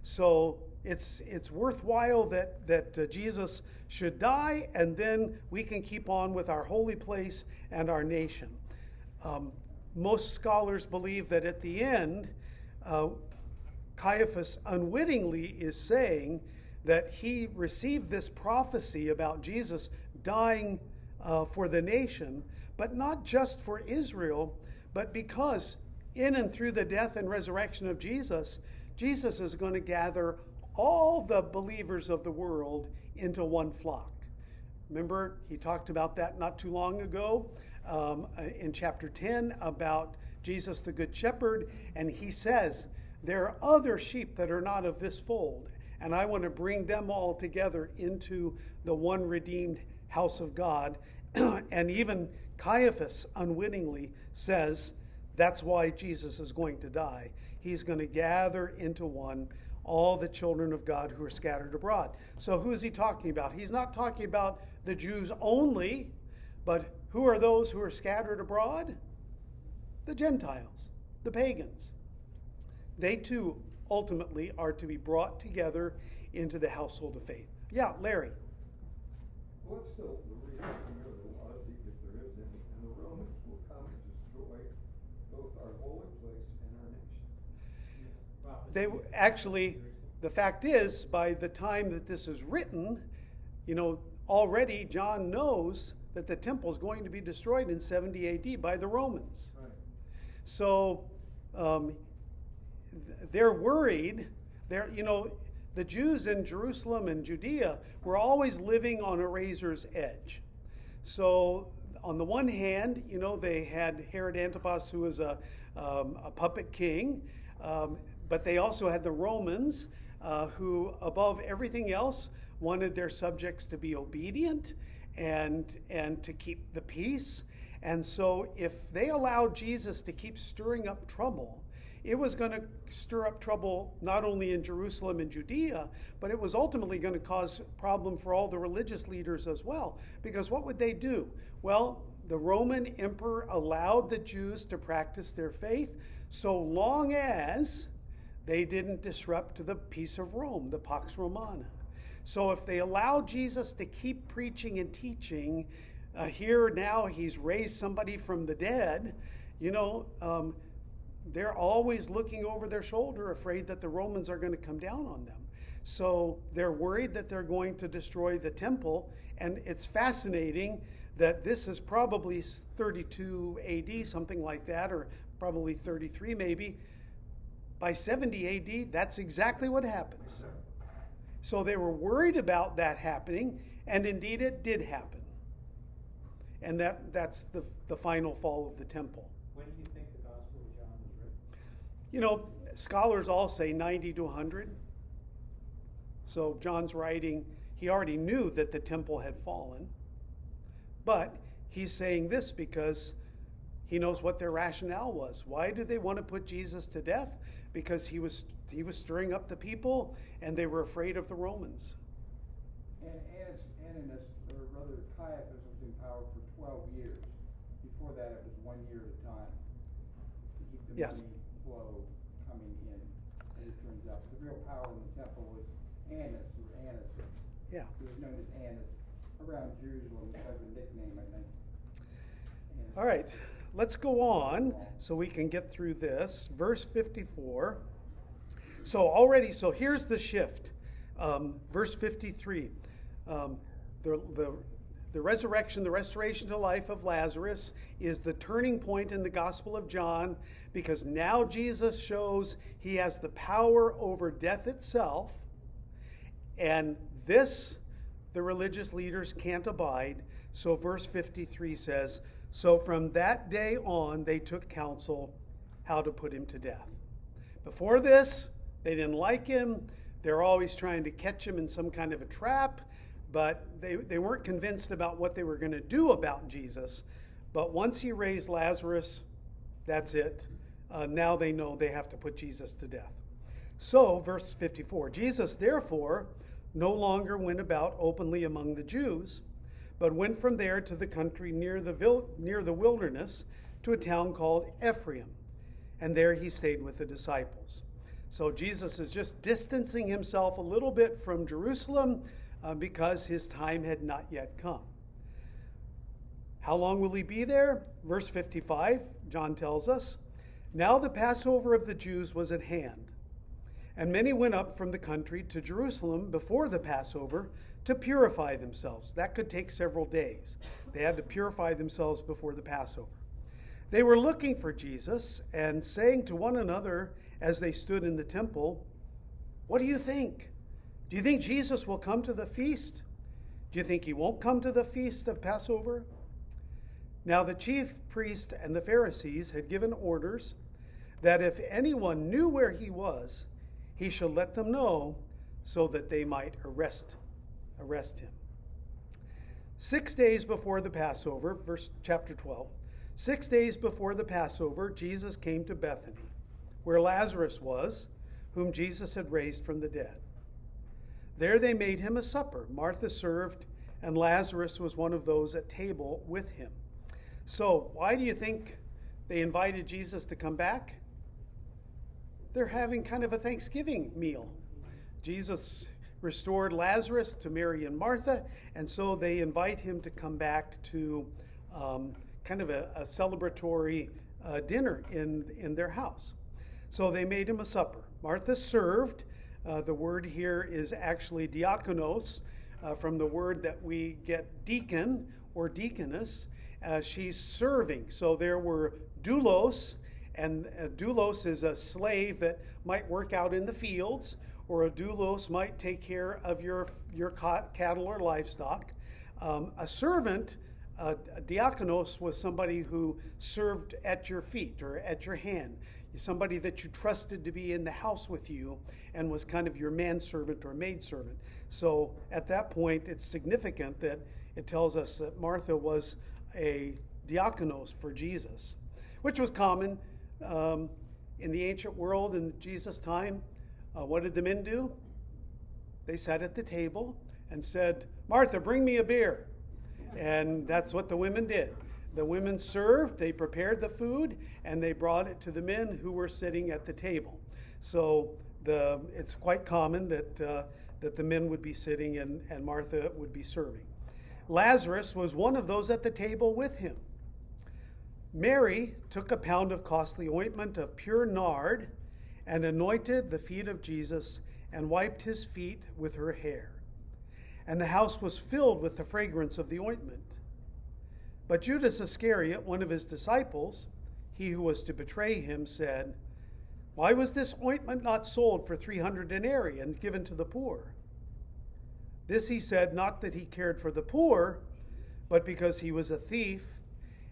So it's worthwhile that Jesus should die, and then we can keep on with our holy place and our nation. Most scholars believe that at the end, Caiaphas unwittingly is saying that he received this prophecy about Jesus dying for the nation, but not just for Israel, but because in and through the death and resurrection of Jesus, Jesus is going to gather all the believers of the world into one flock. Remember, he talked about that not too long ago in chapter 10 about Jesus the Good Shepherd, and he says, there are other sheep that are not of this fold, and I want to bring them all together into the one redeemed house of God. And even Caiaphas unwittingly says that's why Jesus is going to die. He's going to gather into one all the children of God who are scattered abroad. So who is he talking about? He's not talking about the Jews only, but who are those who are scattered abroad? The Gentiles, the pagans. They too ultimately are to be brought together into the household of faith. Yeah, Larry. What's the reaction of the logic, if there is any, and the Romans will come and destroy both our holy place and our nation? They actually, the fact is, by the time that this is written, already John knows that the temple is going to be destroyed in 70 AD by the Romans. Right. So they're worried. The Jews in Jerusalem and Judea were always living on a razor's edge. So on the one hand, they had Herod Antipas, who was a puppet king, but they also had the Romans, who above everything else wanted their subjects to be obedient and to keep the peace. And so if they allowed Jesus to keep stirring up trouble, it was going to stir up trouble not only in Jerusalem and Judea, but it was ultimately going to cause a problem for all the religious leaders as well. Because what would they do? Well, the Roman emperor allowed the Jews to practice their faith so long as they didn't disrupt the peace of Rome, the Pax Romana. So if they allowed Jesus to keep preaching and teaching, here now he's raised somebody from the dead, they're always looking over their shoulder, afraid that the Romans are going to come down on them. So they're worried that they're going to destroy the temple. And it's fascinating that this is probably 32 AD, something like that, or probably 33 maybe. By 70 AD, that's exactly what happens. So they were worried about that happening, and indeed it did happen. And that's the final fall of the temple. When do you think the Gospel of John was written? You know, scholars all say 90 to 100. So John's writing, he already knew that the temple had fallen. But he's saying this because he knows what their rationale was. Why did they want to put Jesus to death? Because he was stirring up the people, and they were afraid of the Romans. And Ananus, or rather Caiaphas, was in power for 12 years. Before that, it was 1 year at a time to keep the Yes. money flow coming in, as it turns out. The real power in the temple was Annas, or Annas. Yeah. He was known as Annas around Jerusalem as a nickname, I think. Annas. All right, let's go on so we can get through this. Verse 54. So here's the shift. Verse 53. The resurrection, the restoration to life of Lazarus is the turning point in the Gospel of John, because now Jesus shows he has the power over death itself, and this the religious leaders can't abide. So verse 53 says, so from that day on they took counsel how to put him to death. Before this, they didn't like him. They're always trying to catch him in some kind of a trap, but they weren't convinced about what they were going to do about Jesus. But once he raised Lazarus, that's it. Now they know they have to put Jesus to death. So, verse 54, Jesus therefore no longer went about openly among the Jews, but went from there to the country near the wilderness, to a town called Ephraim. And there he stayed with the disciples. So Jesus is just distancing himself a little bit from Jerusalem because his time had not yet come. How long will he be there? Verse 55, John tells us, now the Passover of the Jews was at hand, and many went up from the country to Jerusalem before the Passover to purify themselves. That could take several days. They had to purify themselves before the Passover. They were looking for Jesus and saying to one another as they stood in the temple, what do you think? Do you think Jesus will come to the feast? Do you think he won't come to the feast of Passover? Now the chief priest and the Pharisees had given orders that if anyone knew where he was, he should let them know so that they might arrest him. 6 days before the Passover, chapter 12, 6 days before the Passover, Jesus came to Bethany, where Lazarus was, whom Jesus had raised from the dead. There they made him a supper. Martha served, and Lazarus was one of those at table with him. So, why do you think they invited Jesus to come back? They're having kind of a Thanksgiving meal. Jesus restored Lazarus to Mary and Martha, and so they invite him to come back to kind of a celebratory dinner in their house. So they made him a supper. Martha served. The word here is actually diakonos, from the word that we get deacon or deaconess. She's serving. So there were doulos, and doulos is a slave that might work out in the fields, or a doulos might take care of your cattle or livestock. A servant, a diakonos, was somebody who served at your feet or at your hand, somebody that you trusted to be in the house with you and was kind of your manservant or maidservant. So at that point, it's significant that it tells us that Martha was a diakonos for Jesus, which was common in the ancient world in Jesus' time. What did the men do? They sat at the table and said, Martha, bring me a beer. And that's what the women did. The women served, they prepared the food, and they brought it to the men who were sitting at the table. So it's quite common that the men would be sitting and Martha would be serving. Lazarus was one of those at the table with him. Mary took a pound of costly ointment of pure nard and anointed the feet of Jesus and wiped his feet with her hair. And the house was filled with the fragrance of the ointment. But Judas Iscariot, one of his disciples, he who was to betray him, said, "Why was this ointment not sold for 300 denarii and given to the poor?" This he said, not that he cared for the poor, but because he was a thief,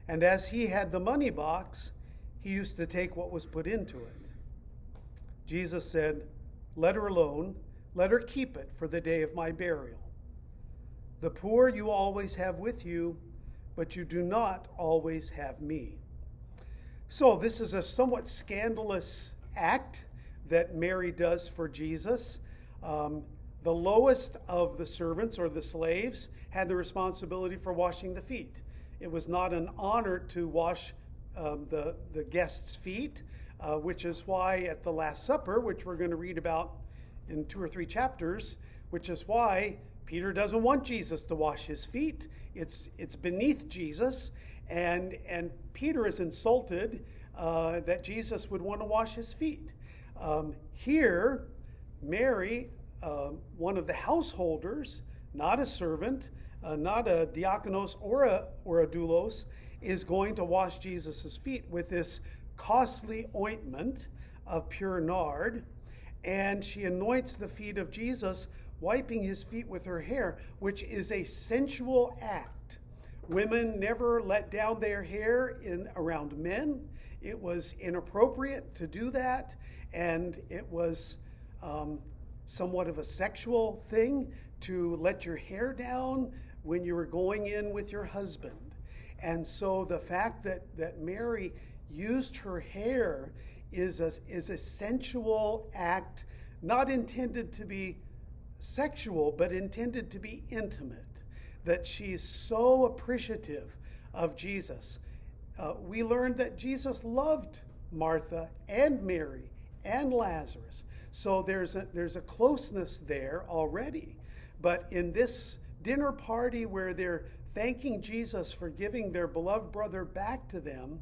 and as he had the money box, he used to take what was put into it. Jesus said, "Let her alone. Let her keep it for the day of my burial. The poor you always have with you, but you do not always have me." So this is a somewhat scandalous act that Mary does for Jesus. The lowest of the servants or the slaves had the responsibility for washing the feet. It was not an honor to wash the guests' feet, which is why at the Last Supper, which we're going to read about in 2 or 3 chapters, which is why Peter doesn't want Jesus to wash his feet. It's beneath Jesus, and Peter is insulted that Jesus would want to wash his feet. Here, Mary, one of the householders, not a servant, not a diakonos or a doulos, is going to wash Jesus' feet with this costly ointment of pure nard, and she anoints the feet of Jesus, wiping his feet with her hair, which is a sensual act. Women never let down their hair around men. It was inappropriate to do that, and it was somewhat of a sexual thing to let your hair down when you were going in with your husband. And so the fact that Mary used her hair is a sensual act, not intended to be sexual, but intended to be intimate, that she's so appreciative of Jesus. We learned that Jesus loved Martha and Mary and Lazarus. So there's a closeness there already. But in this dinner party where they're thanking Jesus for giving their beloved brother back to them,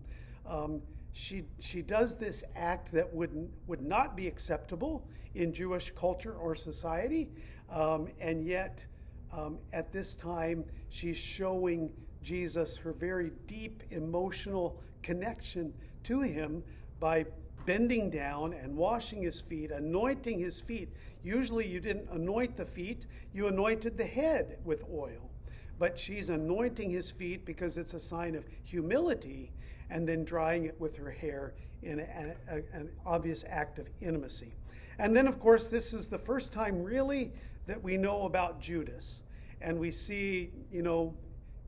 she does this act that would not be acceptable in Jewish culture or society, and yet at this time she's showing Jesus her very deep emotional connection to him by bending down and washing his feet, anointing his feet. Usually you didn't anoint the feet, you anointed the head with oil. But she's anointing his feet because it's a sign of humility, and then drying it with her hair in an obvious act of intimacy. And then, of course, this is the first time really that we know about Judas. And we see,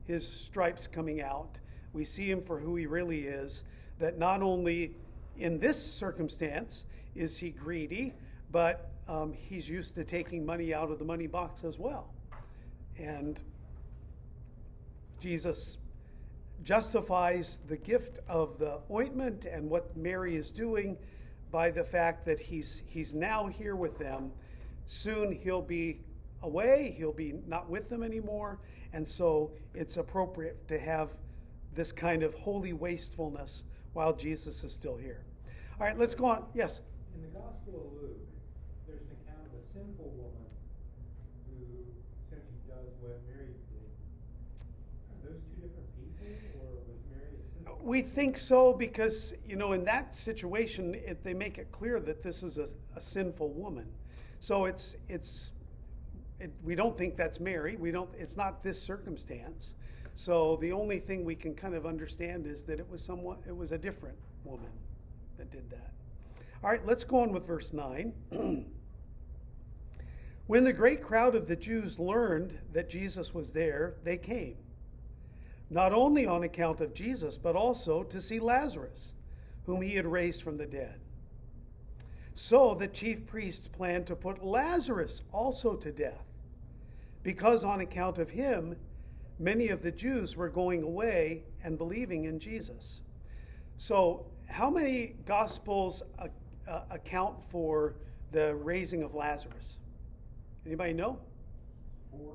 his stripes coming out. We see him for who he really is, that not only in this circumstance is he greedy, but he's used to taking money out of the money box as well. And Jesus justifies the gift of the ointment and what Mary is doing by the fact that he's now here with them. Soon he'll be away, he'll be not with them anymore, and so it's appropriate to have this kind of holy wastefulness while Jesus is still here. All right, let's go on. Yes? In the Gospel of Luke, there's an account of a sinful woman who essentially does what Mary did. Are those two different people, or was Mary a sinful woman? We think so because, in that situation, they make it clear that this is a sinful woman. So we don't think that's Mary. It's not this circumstance. So the only thing we can kind of understand is that it was a different woman that did that. All right, let's go on with verse 9. When the great crowd of the Jews learned that Jesus was there, they came, not only on account of Jesus, but also to see Lazarus, whom he had raised from the dead. So the chief priests planned to put Lazarus also to death, because on account of him, many of the Jews were going away and believing in Jesus. So how many Gospels account for the raising of Lazarus? Anybody know? 4.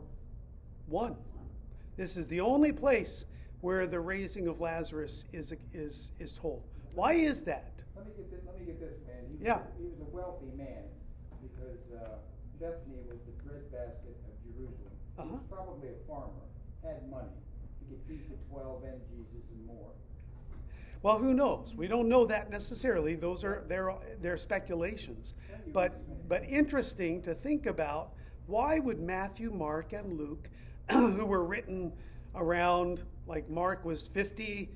1. This is the only place where the raising of Lazarus is told. Why is that? Let me get this, man. He was a wealthy man because Bethany was the breadbasket of Jerusalem. He was probably a farmer, had money. He could feed the 12 and Jesus and more. Well, who knows? We don't know that necessarily. Those are they're speculations. But interesting to think about, why would Matthew, Mark, and Luke, who were written around, like Mark was 50,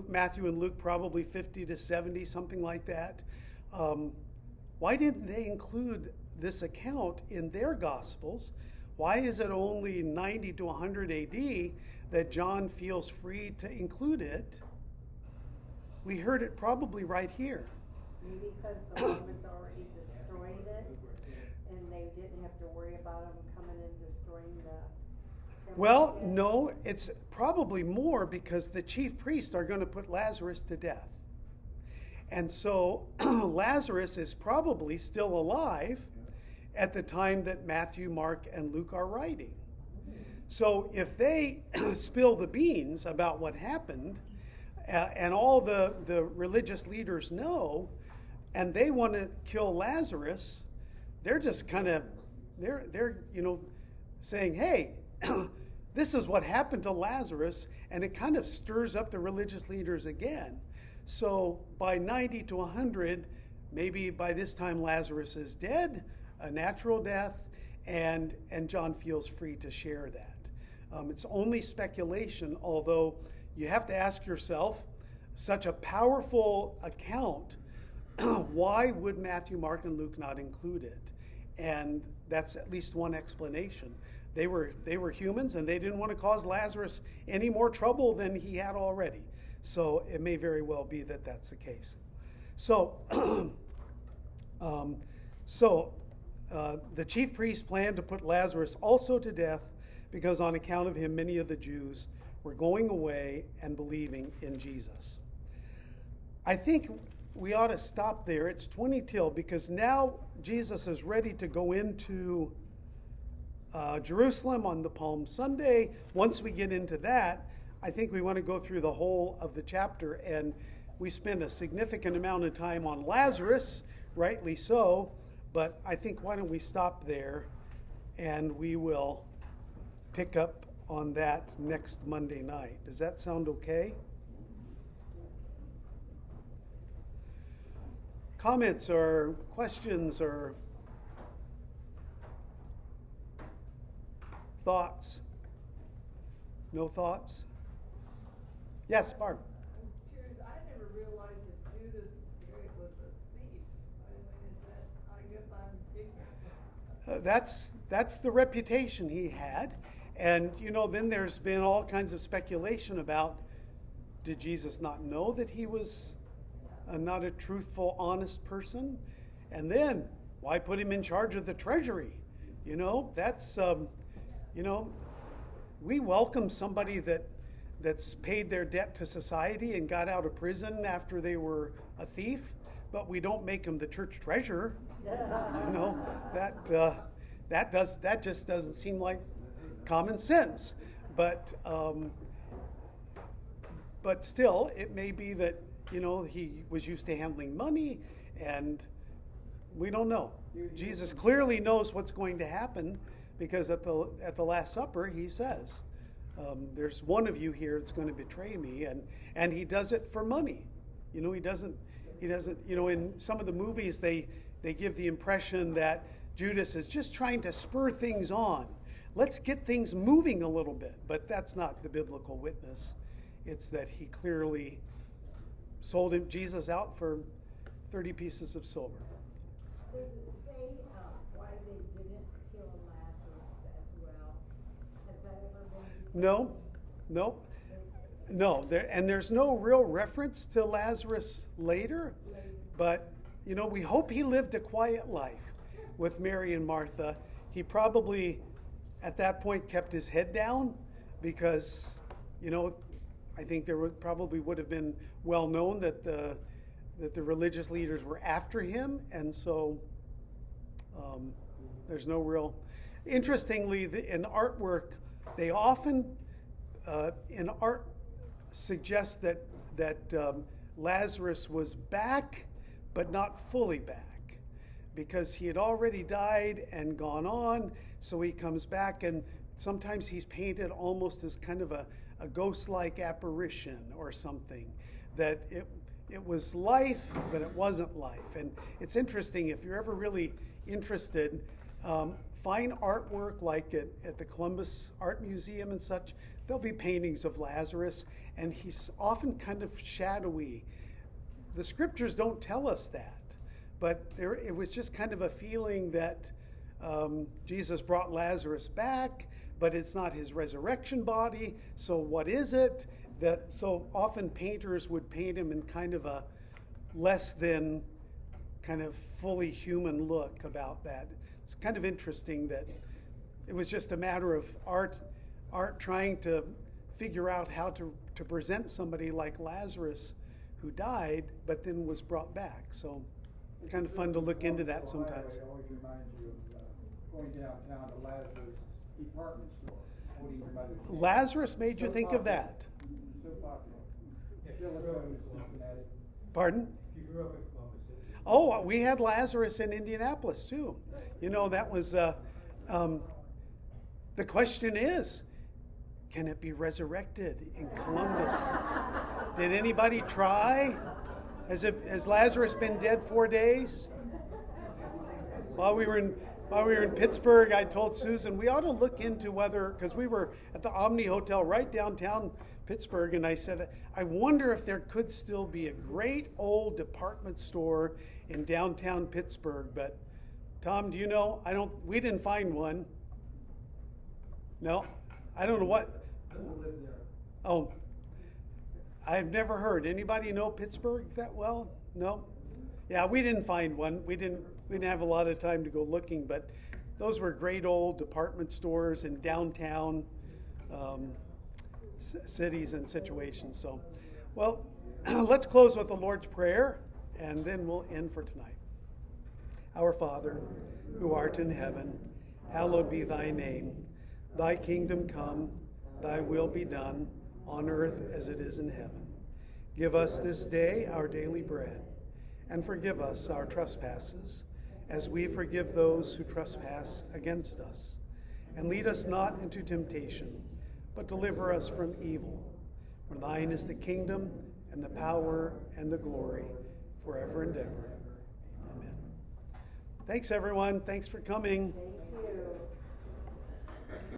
Matthew and Luke probably 50 to 70, something like that. Why didn't they include this account in their Gospels? Why is it only 90 to 100 AD that John feels free to include it? We heard it probably right here. Maybe because the Romans already destroyed it, and they didn't have to worry about them coming and destroying the temple Well, again. no, it's probably more because the chief priests are going to put Lazarus to death. And so Lazarus is probably still alive at the time that Matthew, Mark, and Luke are writing. So if they spill the beans about what happened, and all the religious leaders know, and they want to kill Lazarus, they're just kind of, they're saying, hey, this is what happened to Lazarus, and it kind of stirs up the religious leaders again. So by 90 to 100, maybe by this time Lazarus is dead, a natural death, and John feels free to share that. It's only speculation, although you have to ask yourself, such a powerful account, why would Matthew, Mark, and Luke not include it? And that's at least one explanation. They were humans, and they didn't want to cause Lazarus any more trouble than he had already. So it may very well be that that's the case. So, the chief priests planned to put Lazarus also to death, because on account of him, many of the Jews were going away and believing in Jesus. I think we ought to stop there. It's 20 till, because now Jesus is ready to go into Jerusalem on the Palm Sunday. Once we get into that, I think we want to go through the whole of the chapter, and we spend a significant amount of time on Lazarus, rightly so, but I think why don't we stop there, and we will pick up on that next Monday night. Does that sound okay? Comments or questions or thoughts? No thoughts? Yes, Barb. I'm curious, I never realized that Judas Iscariot was a thief. I guess I'm ignorant. That's the reputation he had. And, then there's been all kinds of speculation about, did Jesus not know that he was not a truthful, honest person? And then, why put him in charge of the treasury? That's, we welcome somebody that's paid their debt to society and got out of prison after they were a thief, but we don't make them the church treasurer. That just doesn't seem like common sense. But still, it may be that he was used to handling money, and we don't know. Jesus clearly knows what's going to happen, because at the Last Supper he says, there's one of you here that's going to betray me, and he does it for money. He doesn't. In some of the movies they give the impression that Judas is just trying to spur things on. Let's get things moving a little bit, but that's not the biblical witness. It's that he clearly sold Jesus out for 30 pieces of silver. Does it say why they didn't kill Lazarus as well? Has that ever been? No. There's no real reference to Lazarus later, but we hope he lived a quiet life with Mary and Martha. He probably at that point kept his head down, because I think there probably would have been well known that the religious leaders were after him, and so there's no real. Interestingly, in artwork, they often in art suggest that Lazarus was back, but not fully back, because he had already died and gone on. So he comes back, and sometimes he's painted almost as kind of a ghost-like apparition or something, that it was life, but it wasn't life. And it's interesting, if you're ever really interested, fine artwork like at the Columbus Art Museum and such, there'll be paintings of Lazarus, and he's often kind of shadowy. The scriptures don't tell us that, but it was just kind of a feeling that Jesus brought Lazarus back, but it's not his resurrection body, so what is it? So often painters would paint him in kind of a less than kind of fully human look about that. It's kind of interesting that it was just a matter of art trying to figure out how to present somebody like Lazarus who died but then was brought back. So kind of fun to look into that sometimes. It always reminds you of going downtown to Lazarus department store, quoting your mother's name. Lazarus made you So think of that. So popular. If Still you a grew up code in in Columbus. Cincinnati. Pardon? If you grew up in Columbus. Oh, we had Lazarus in Indianapolis too. You know, that was, the question is, can it be resurrected in Columbus? Did anybody try? Has Lazarus been dead 4 days? While we were in Pittsburgh, I told Susan we ought to look into whether, because we were at the Omni Hotel right downtown Pittsburgh, and I said, I wonder if there could still be a great old department store in downtown Pittsburgh. But Tom, do you know? We didn't find one. No, I don't know what. Oh, I've never heard. Anybody know Pittsburgh that well? No? Yeah, we didn't find one. We didn't have a lot of time to go looking, but those were great old department stores in downtown cities and situations. So, well, let's close with the Lord's Prayer, and then we'll end for tonight. Our Father, who art in heaven, hallowed be thy name. Thy kingdom come, thy will be done, on earth as it is in heaven. Give us this day our daily bread, and forgive us our trespasses, as we forgive those who trespass against us. And lead us not into temptation, but deliver us from evil. For thine is the kingdom, and the power, and the glory, forever and ever. Amen. Thanks, everyone. Thanks for coming.